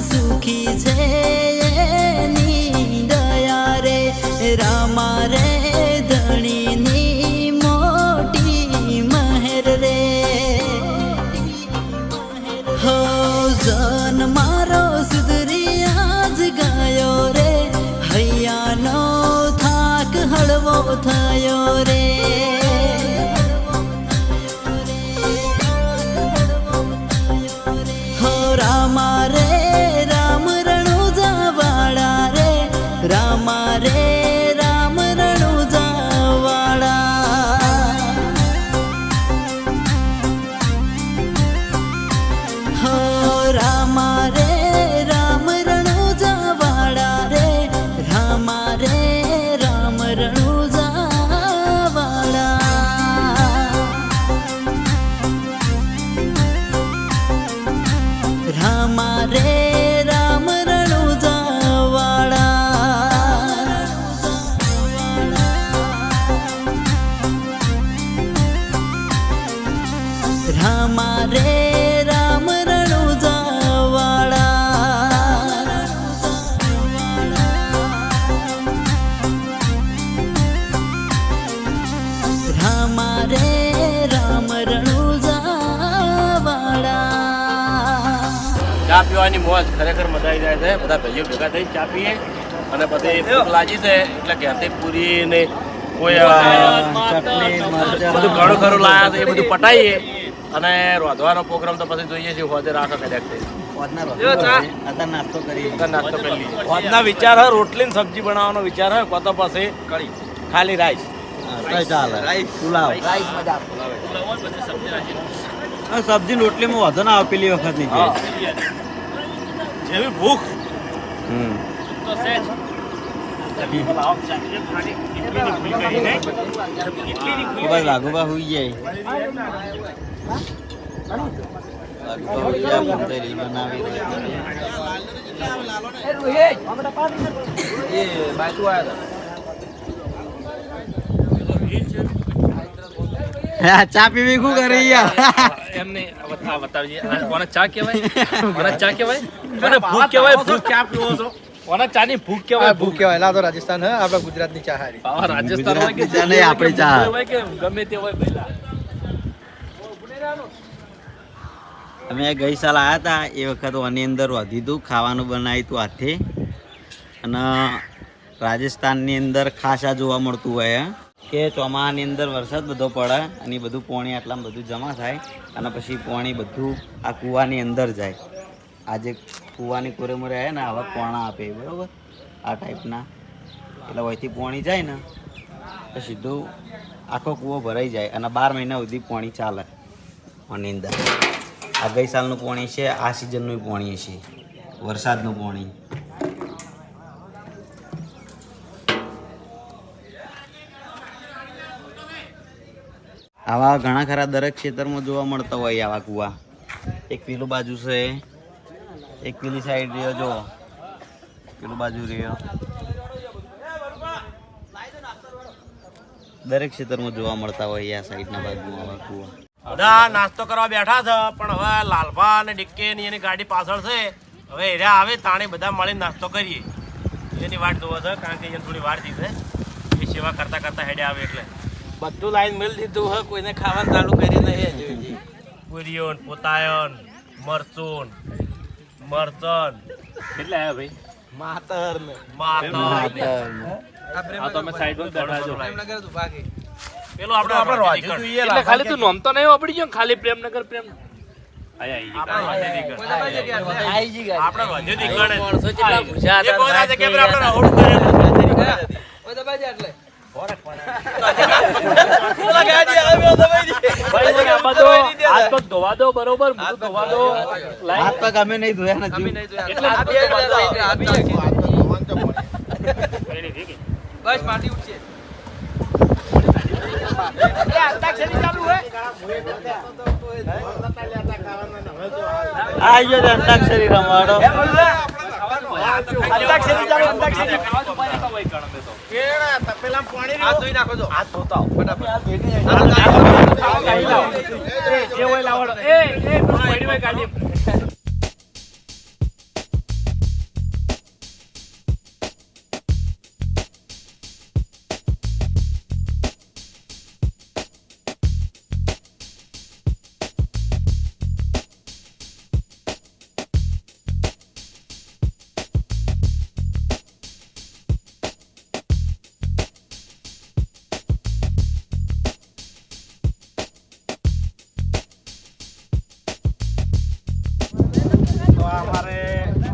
સુખી છે એની દયા રે રામા રે ધણીની મોટી મહેર રે હો જન મારો સુધરી આજ ગયો રે હૈયાનો થાક હળવો થયો રે હો રામા રે રામ રણુજા વાળા રે રામા રે રામ રણુજા વાળા હો રામા રે રામ રણુજા વાળા રે રામા રે રામ રણુજા વાળા રામા રે રામ રણુજા વાળા રામા રે રામ રણુજા વાળા રામા રે રામ રણુજા વાળા ચા પીવાની મોજ ખરેખર મજા આવી જાય છે બધા ભાઈઓ ભેગા થઈ ચા પીએ અને બધી ભૂખ લાગી છે એટલે ઘેરથી પૂરી ને કોઈ બધું ઘણું ખરું લાયા છે એ બધું પટાઈએ અને રોધવાનો પ્રોગ્રામ તો પછી જોઈએ છીએ હોદે રાખો કદાચ નાસ્તો કરી નાસ્તો કરી લઈએ આજના વિચાર હોય રોટલી ને સબ્જી બનાવવાનો વિચાર હોય કોતો પછી ખાલી રાઈસ ચાલે પુલાવ રાઈસ મજા સબ્જી રોટલીમાં વધુ ના આવે પેલી વખત ની જેવી ભૂખ બસ વાઘુબા હુઈ જાય ભૂતેલી બનાવી ચા પીવી શું કરી એમને આ બતાવજે આ કોને ચા કહેવાય કોને ચા કહેવાય કોને ભૂખ કહેવાય ભૂખ ચા પીવો છો કોને ચા ની ભૂખ કહેવાય ભૂખ કહેવાય ના તો રાજસ્થાન હે આપણા ગુજરાતની ચા હારી આ રાજસ્થાન હોય કે ચા નહીં, આપણી ચા. હોય કે ગમે તે હોય પહેલા અમે ગઈ સાલ આવ્યા હતા એ વખત આની અંદર વધી હતું ખાવાનું બનાવ્યું હતું હાથે અને રાજસ્થાનની અંદર ખાસ આ જોવા મળતું હોય કે ચોમાસાની અંદર વરસાદ બધો પડે અને એ બધું પાણી આટલામાં બધું જમા થાય અને પછી પાણી બધું આ કૂવાની અંદર જાય. આજે કૂવાની કોરેમોરે આવે ને આવા પોણા આપે બરાબર આ ટાઈપના એટલે અહીંથી પાણી જાય ને તો સીધું આખો કૂવો ભરાઈ જાય અને 12 મહિના સુધી પાણી ચાલે આની અંદર. આ ગઈ સાલનું પાણી છે, આ સિઝનનું પાણી છે, વરસાદનું પાણી. આવા ઘણા ખરા દરેક ક્ષેત્રમાં જોવા મળતા હોય આવા કૂવા. એક પેલું બાજુ છે, એક પેલી સાઈડ રહ્યો, જો પેલું બાજુ રહ્યો. દરેક ક્ષેત્રમાં જોવા મળતા હોય આ સાઈડના બાજુમાં આવા કૂવા. બધા નાસ્તો કરવા બેઠા છે પણ હવે લાલભા અને ડિક્કે ની એની ગાડી પાછળ છે. હવે એરિયા આવે તાણે બધા મળીને નાસ્તો કરીએ એની વાટ જોવો છે કારણ કે અહીંયા થોડી વાર દીધે એ સેવા કરતા કરતા હેડે આવે એટલે બધું લાઈન મિલ દીધું હોય, કોઈને ખાવાનું ચાલુ કરી નહીં. પુરીઓન પોતાયન મરચુન મરચન કેટલા આવ્યા ભાઈ માતર ને માતર આ તો અમે સાઈડ પર બેઠા છો પેલો આપણે રોજી જોઈએ એટલે ખાલી તું નોમ તો નહીં વાપરી ગયો ને ખાલી પ્રેમનગર પ્રેમ આપણે રોજી દીકણે માણસો કેટલા ભૂસ્યા એ કોઈ ના જગ્યાએ પર આપણે રોડ કરેલું ભાઈ મને આમાં તો હાથ પગ ધોવા દો બરોબર મોઢું ધોવા દો હાથ પગ અમે નહીં ધોયા નથી. એટલે બસ માટી ઉઠશે આ જો અંતાક્ષરી રમાડો.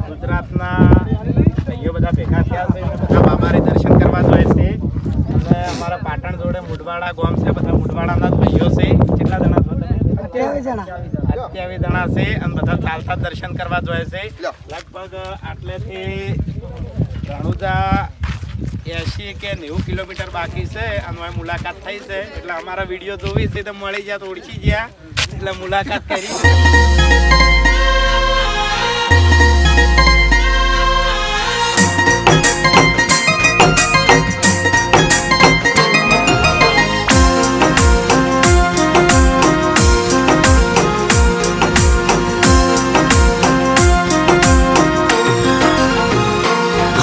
ગુજરાતના ભાઈઓ બધા ભેગા થયા છે, બધા બાબારી દર્શન કરવા જાય છે. અને અમારા પાટણ જોડે મુડવાડા ગામ છે, બધા મુડવાડાના જ ભાઈઓ છે. કેટલા જણા છો તમે? 28 જણા છે અને બધા ચાલતા દર્શન કરવા જાય છે. લગભગ આટલેથી રણુજા 80 કે 90 કિલોમીટર બાકી છે અને મુલાકાત થઈ છે. એટલે અમારા વિડીયો જોવી છે તો મળી જાય તો ઓળખી ગયા એટલે મુલાકાત કરી.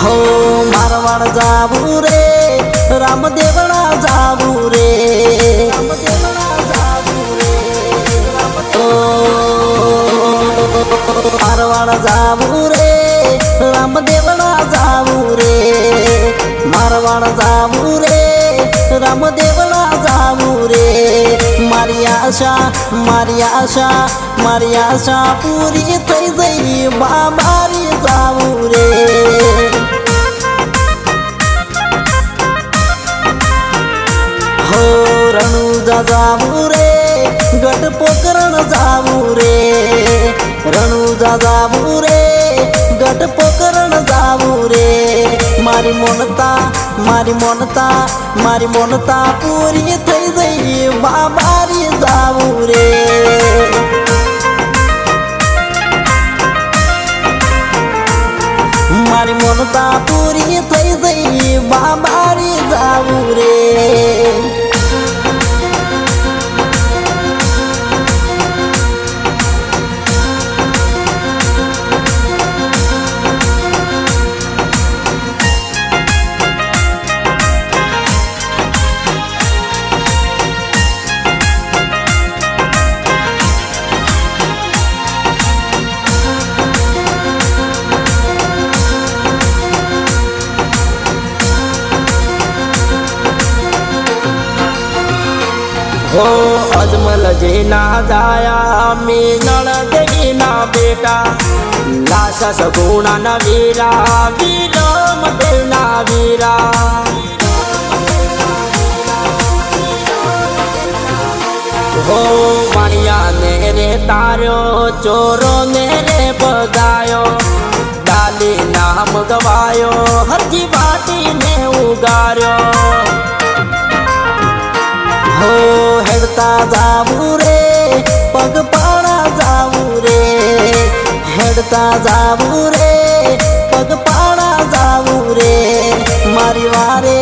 હો મારવાડ જાવું રે રામદેવડા જાવું રે મારવાડ જાવું રે રામદેવડા જાવું રે મારવાડ જાવું રે રામદેવડા જાવું રે. મારી આશા પૂરી થઈ જઈ બાબારી જાવું રે. હો રણુજા જાવું રે ગઢ પોકરણ જાવું રે રણુજા જાવું રે ગઢ પોકરણ જાવું રે મારી મોનતા પૂરી થઈ ગઈ બાબારી જાવું રે મારી મોનતા પૂરી થઈ ગઈ બાબારી જાવું રે हो अजमल जेना जाया मीनल देवीना बेटा लाशा सगुणा न वीरा वीरम देवना वीरा हो वाणिया ने रे तार्यो चोरो ने रे बगायो डाली नाम गवायो हरजी बाटी ने उगार्यो हो हेडता जावू रे पगपाळा जावू रे हेडता जावू रे पगपाळा जावू रे मारी वारे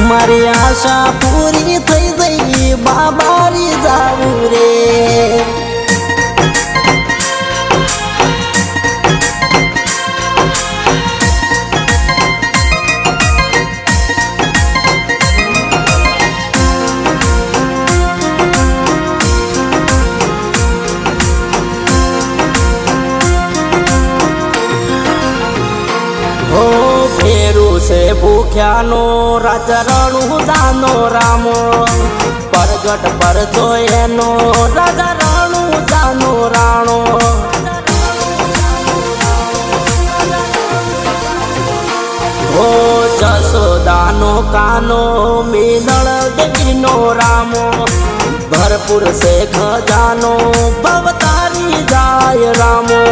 મારી આશા પૂરી થઈ ગઈ બાબારી જાવું રે से भूख्यानो राजा रणु जानो रामो परगट पर जोयनो राजा रणु जानो राणो हो जसोदानो कानो मीनल देवीनो रामो भरपूर से खजानो भवतारी जाय रामो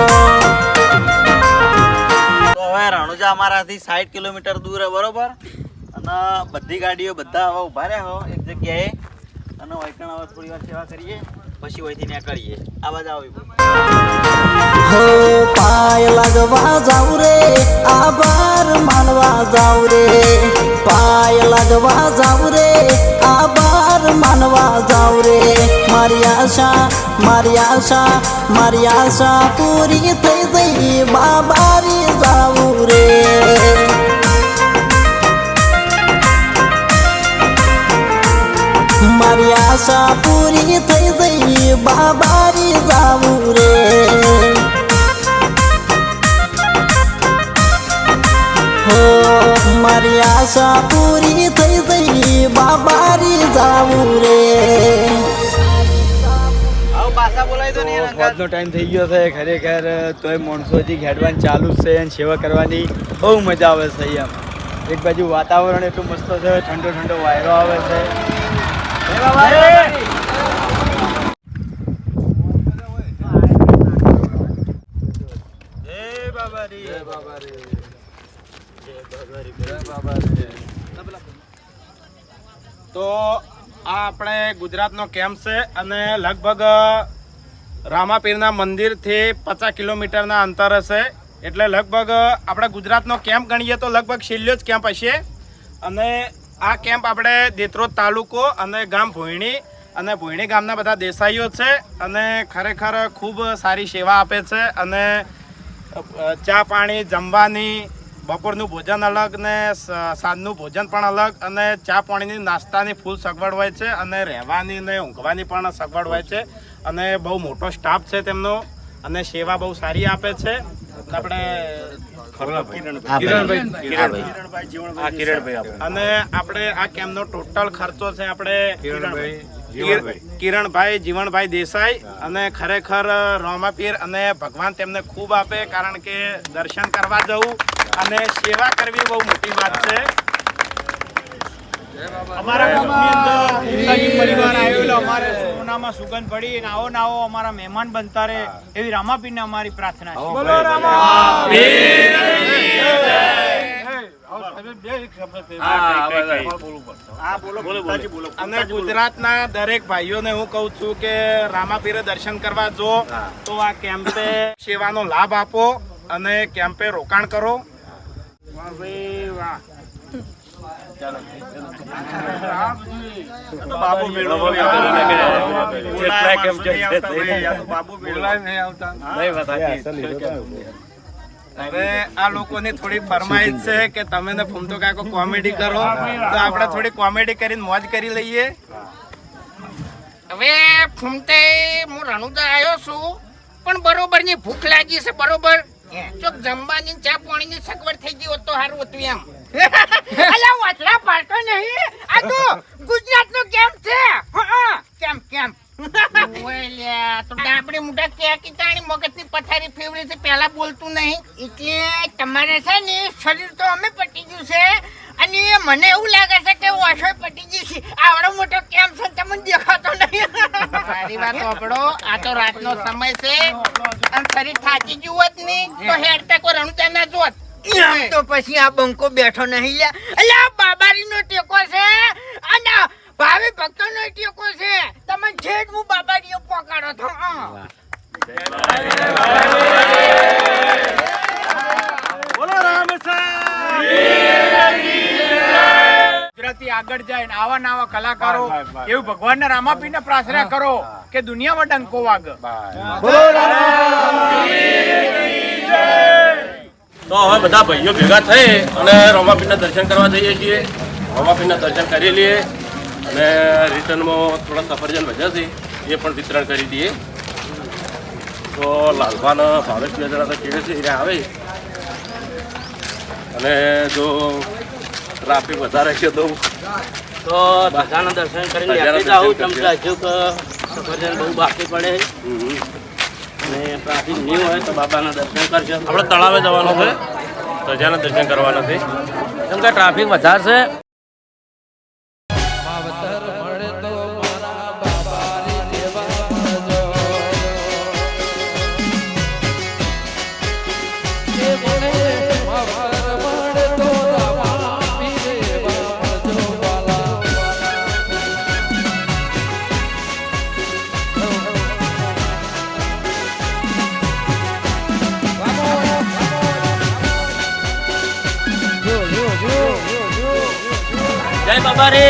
રણુજા અમારાથી 60 કિલોમીટર દૂર છે બરોબર અને બધી ગાડીઓ બધા હવે ઉભા રહ્યા હો એક જગ્યાએ અને વૈકણ હવે થોડી વાર સેવા કરીએ પછી વહીથી ત્યાં કરીએ આ બાજુ આવી हो पाय लगवा जाऊ रे आभार मानवा जाऊ रे पाय लगवा जाऊ रे आभार मानवा जाऊ रे मारी आशा पूरी થઈ ગઈ બાબારી જાવું રે મારી આશા પૂરી થઈ ગઈ બાબારી જાવું રે हो મારી આશા પૂરી થઈ ગઈ બાબારી જાવું રે આજનો ટાઈમ થઈ ગયો છે ખરેખર તોય માણસોથી ખેડવાની ચાલુ જ છે અને સેવા કરવાની બહુ મજા આવે છે અહીંયા એક બાજુ વાતાવરણ એટલું મસ્ત છે ઠંડો ઠંડો વાયરો આવે છે તો આ આપણે ગુજરાતનો કેમ્પ છે અને લગભગ રામાપીરના મંદિરથી 50 કિલોમીટરના અંતર હશે એટલે લગભગ આપણા ગુજરાતનો કેમ્પ ગણીએ તો લગભગ છેલ્લો જ કેમ્પ હશે અને આ કેમ્પ આપણે દેત્રોદ તાલુકો અને ગામ ભોયણી અને ભોયણી ગામના બધા દેસાઈઓ છે અને ખરેખર ખૂબ સારી સેવા આપે છે અને ચા પાણી જમવાની બપોરનું ભોજન અલગ ને સાંજનું ભોજન પણ અલગ અને ચા પાણીની નાસ્તાની ફૂલ સગવડ હોય છે અને રહેવાની ને ઊંઘવાની પણ સગવડ હોય છે અને બહુ મોટો સ્ટાફ છે તેમનો અને સેવા બહુ સારી આપે છે. આપણે અને આપણે આ કેમ્પનો ટોટલ ખર્ચો છે આપણે કિરણભાઈ જીવણભાઈ દેસાઈ અને ખરેખર રોમાપીર અને ભગવાન તેમને ખૂબ આપે, કારણ કે દર્શન કરવા જવું અને સેવા કરવી બહુ મોટી વાત છે. અમારા ગામની અંદર ઉત્તાજી પરિવાર આવેલો, અમારે સોનામાં સુગંધ પડી અને આવો ને આવો અમારા મહેમાન બનતા રહે એવી રામાપીરને અમારી પ્રાર્થના છે. બોલો અને ગુજરાતના દરેક ભાઈઓને હું કહું છું કે રામાપીરે દર્શન કરવા જો તો આ કેમ્પે સેવાનો લાભ આપો અને કેમ્પે રોકાણ કરો. હવે આ લોકોની થોડી ફરમાઈશ છે કે તમે ને ફૂમતો કાકો કોમેડી કરો, તો આપણે થોડી કોમેડી કરીને મોજ કરી લઈએ. હવે ફૂમતે હું રણુદા આવ્યો છું, પણ બરોબર ની ભૂખ લાગી છે. બરોબર જો જમવાની ચા પાણીની સગવડ થઈ ગઈ હોત તો સારું હતું એમ. અલા વાતલા પાડતો નહીં, આ તો ગુજરાતનો કેમ્પ છે. કેમ્પ ઓયલ્યા તો ડાબડી મુઢા કે કીતાણી મગજની પથારી ફેવરી છે, પહેલા બોલતું નહીં. એટલે તમારે છે ને શરીર તો અમે પટી ગયું છે અને મને એવું લાગે છે કે ઓછો પટી ગઈ છે. આવડો મોટો કેમ્પ છે તમને દેખાતો નહીં. મારી વાત સાંભળો, આ તો રાતનો સમય છે અને શરીર થાકી ગયું હોત નહીં તો હેડતા કોઈ રણુજા ના જોત. તો પછી આ બંકો બેઠો નહીં લ્યા. અલ્યા બાબારીનો ટેકો છે અને ભાવે ભક્તોનો ટેકો છે. તમે છેડ હું બાબારીઓ પકડો છો. બોલો રામ ગુજરાતી આગળ જાય ને આવા નવા કલાકારો એવું ભગવાનના રામાપીરને પ્રાર્થના કરો કે દુનિયામાં ડંકો વાગે. તો હવે બધા ભાઈઓ ભેગા થઈ અને રોમાપીરના દર્શન કરવા જઈએ છીએ. રોમાપીરના દર્શન કરી લઈએ અને રિટર્નમાં થોડા સફરજન વધ્યા છે એ પણ વિતરણ કરી દઈએ. તો લાલભાના ભાવેશ બે જણા તો કેળે છે એને આવે, અને જો ટ્રાફિક વધારે છે તો બધાના દર્શન કરીને લેતી જાઉં. તમને હજુ સફરજન બહુ બાકી પડે અને ટ્રાફિક નહીં હોય તો બાબાના દર્શન કરજો. આપણે તળાવે જવાનું છે, ધજાના દર્શન કરવાના છે કેમ કે ટ્રાફિક વધારે છે. જય બાબા રે.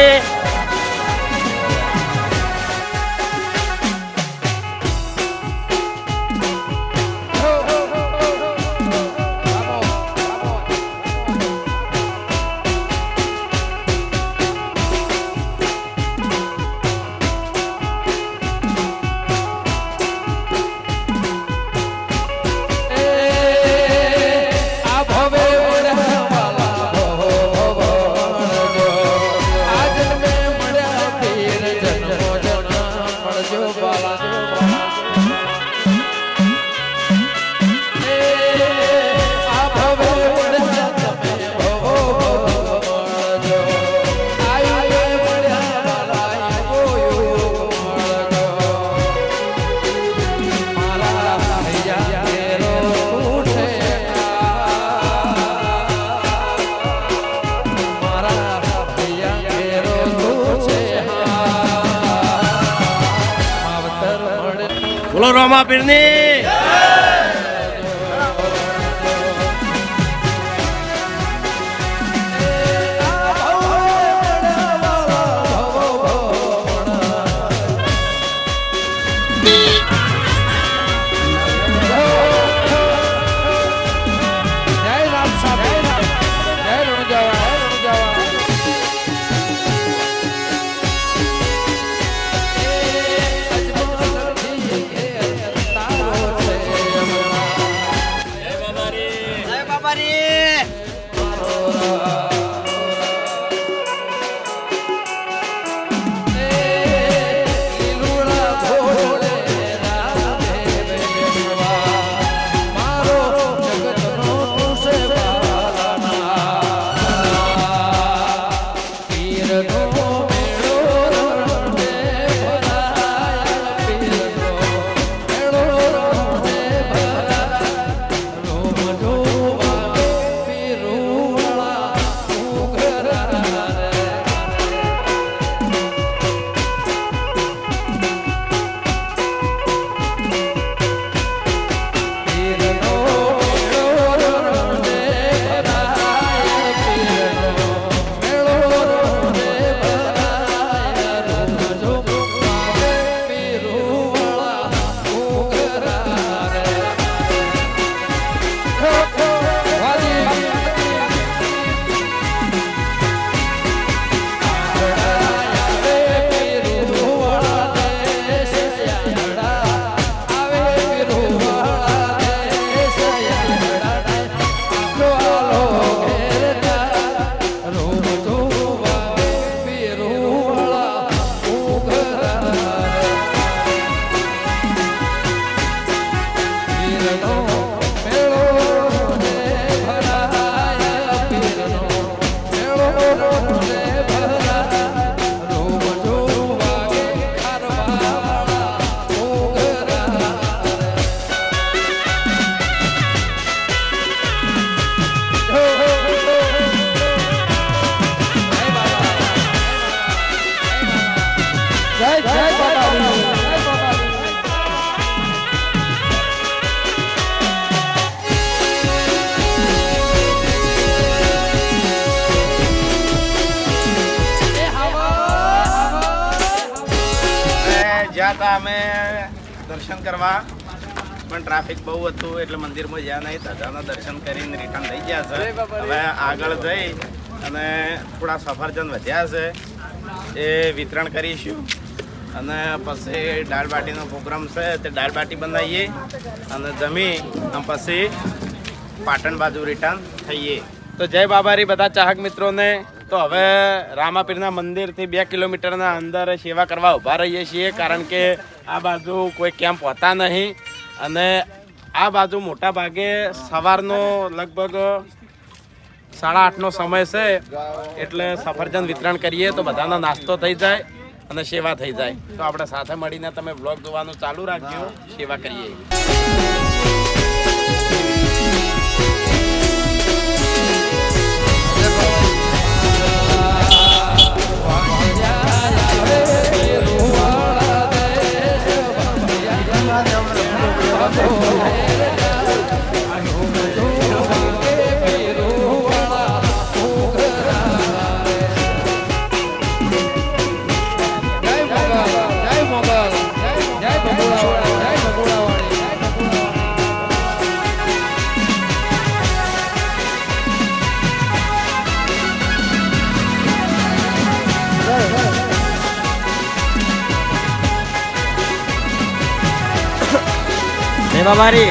બોલો રોમાપીરની. બાબારી જ્યાં હતા અમે દર્શન કરવા પણ ટ્રાફિક બહુ હતું એટલે મંદિરમાં જ્યાં નહીં દાદાના દર્શન કરીને રિટર્ન થઈ ગયા છે. હવે આગળ જઈ અને થોડા સફરજન વધ્યા છે એ વિતરણ કરીશું અને પછી દાળ બાટીનો પ્રોગ્રામ છે તે દાળ બાટી બનાવીએ અને જમી અને પછી પાટણ બાજુ રિટર્ન થઈએ. તો જય બાબારી બધા ચાહક મિત્રોને. તો હવે રામાપીરના મંદિરથી 2 કિલોમીટરના અંદર સેવા કરવા ઊભા રહીએ છીએ કારણ કે આ બાજુ કોઈ કેમ્પ હોતા નહીં અને આ બાજુ મોટા ભાગે સવારનો લગભગ 8:30નો સમય છે એટલે સફરજન વિતરણ કરીએ તો બધાનો નાસ્તો થઈ જાય અને સેવા થઈ જાય. તો આપણે સાથે મળીને તમે બ્લોગ જોવાનું ચાલુ રાખજો, સેવા કરીએ. બાબારી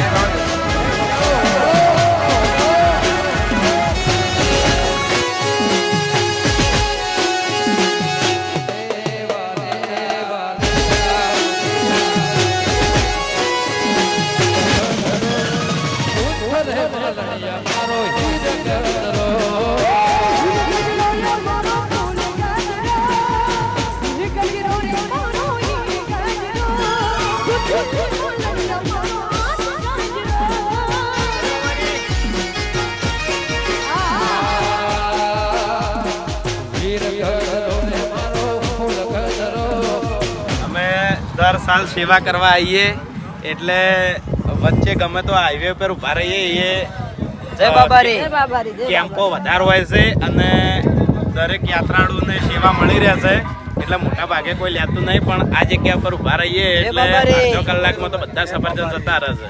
દર સાલ સેવા કરવા આવીએ એટલે વચ્ચે ગમે તો હાઈવે પર ઉભા રહીએ જય બાબારી કેમ્પો વધારે હોય છે અને દરેક યાત્રાળુઓને સેવા મળી રહે છે એટલે મોટા ભાગે કોઈ લેતું નહીં પણ આ જગ્યા પર ઉભા રહીએ એટલે અડધો કલાકમાં તો બધા સફરજન જતા રહેશે.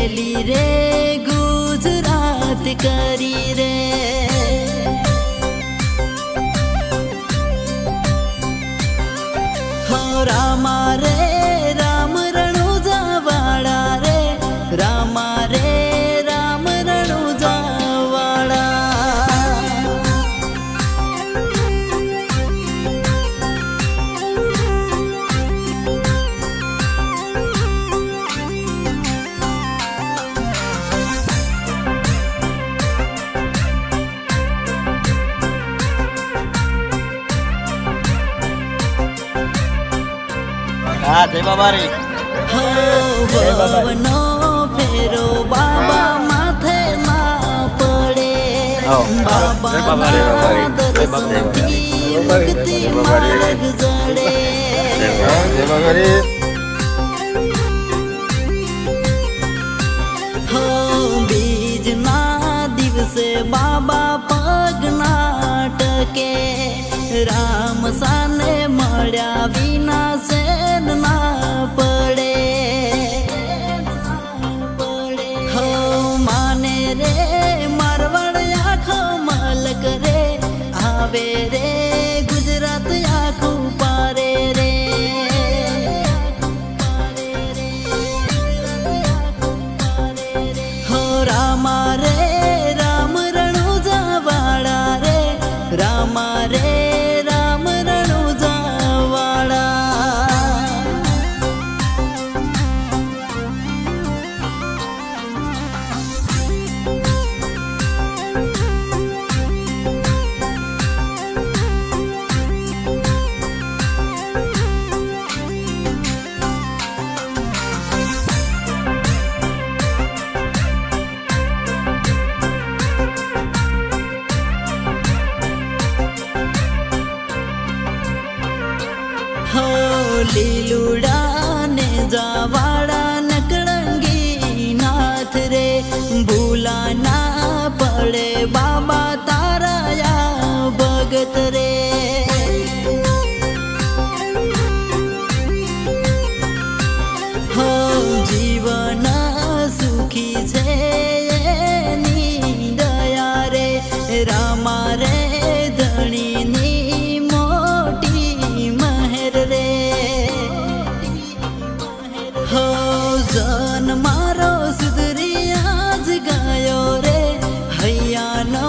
ફરેલી રે ગુજરાત કરી રે હો રામા રે રામ રણુજા વાળા રે રામા રે રામ રણુજા વાળા હા જય બાબા રે હો ભવનો ફેરો બાબા માથે ના પડે બાબા દર્શનથી મુક્તિ માર્ગ જડે જય બાબા રે હો બીજના દિવસે બાબા પગના ટકે રામ સાને મળ્યા વિના સેન ના પડે હો માને રે મારવાડ આખો મલક રે આવે રે ગુજરાત આખું પારે રે હો રામા રે રામ રણુજા વાળા રે રામા રે રામ રણુજા વાળા હો લીલુડા ને જાવાડા નકળંગી નાથ રે ભૂલા ના પડે બાબા તારાયા ભગત રે હો જીવન સુખી છે એની દયા રે રામા રે ધણીની મોટી મહેર રે હો જન મારો સુધરી આજ ગયો રે હૈયાનો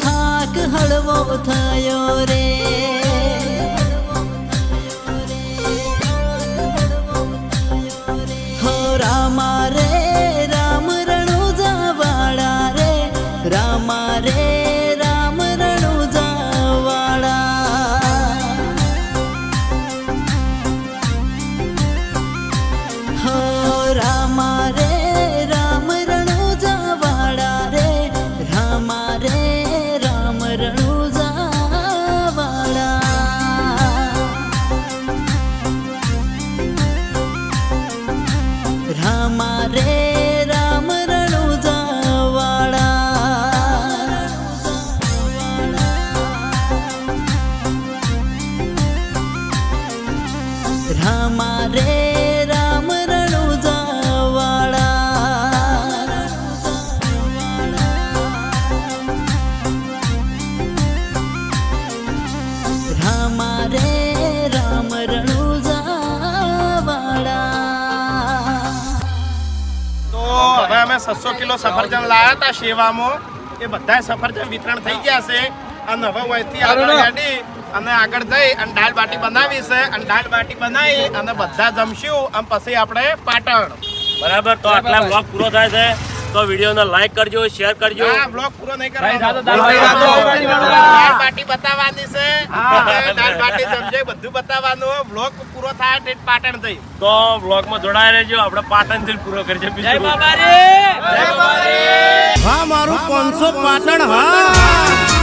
થાક હળવો થયો રે હો રામા રે રામ રણુજા વાળા રે રામા રે રામ રણુજા વાળા હો રામા રે રામ રણુજા વાળા રે રામા રે રામ રણુજા વાળા રામા રે રામ રણુજા વાળા રામા રે રામ રણુજા વાળા રામા રે રામ રણુજા વાળા તો હવે અમે 600 કિલો સફરજન લાયા હતા સેવામાં એ બધા સફરજન વિતરણ થઈ ગયા છે અને હવે અહીંથી આગળ ગાડી અને આગળ જઈ અને દાળ બાટી બનાવી છે અને દાળ બાટી બનાવી અને બધા જમશું અને પછી આપણે પાટણ બરાબર તો આટલા બ્લોગ પૂરો થાય છે તો વિડીયોને લાઈક કરજો શેર કરજો આ બ્લોગ પૂરો નહીં કરવાનો દાળ બાટી બતાવવાની છે દાળ બાટી જમશે બધું બતાવવાનું બ્લોગ પૂરો થાય એટલે પાટણ જઈ તો બ્લોગમાં જોડાયા રહેજો આપણે પાટણથી પૂરો કરીશું જય બાબા રે હા મારું 500 પાટણ હા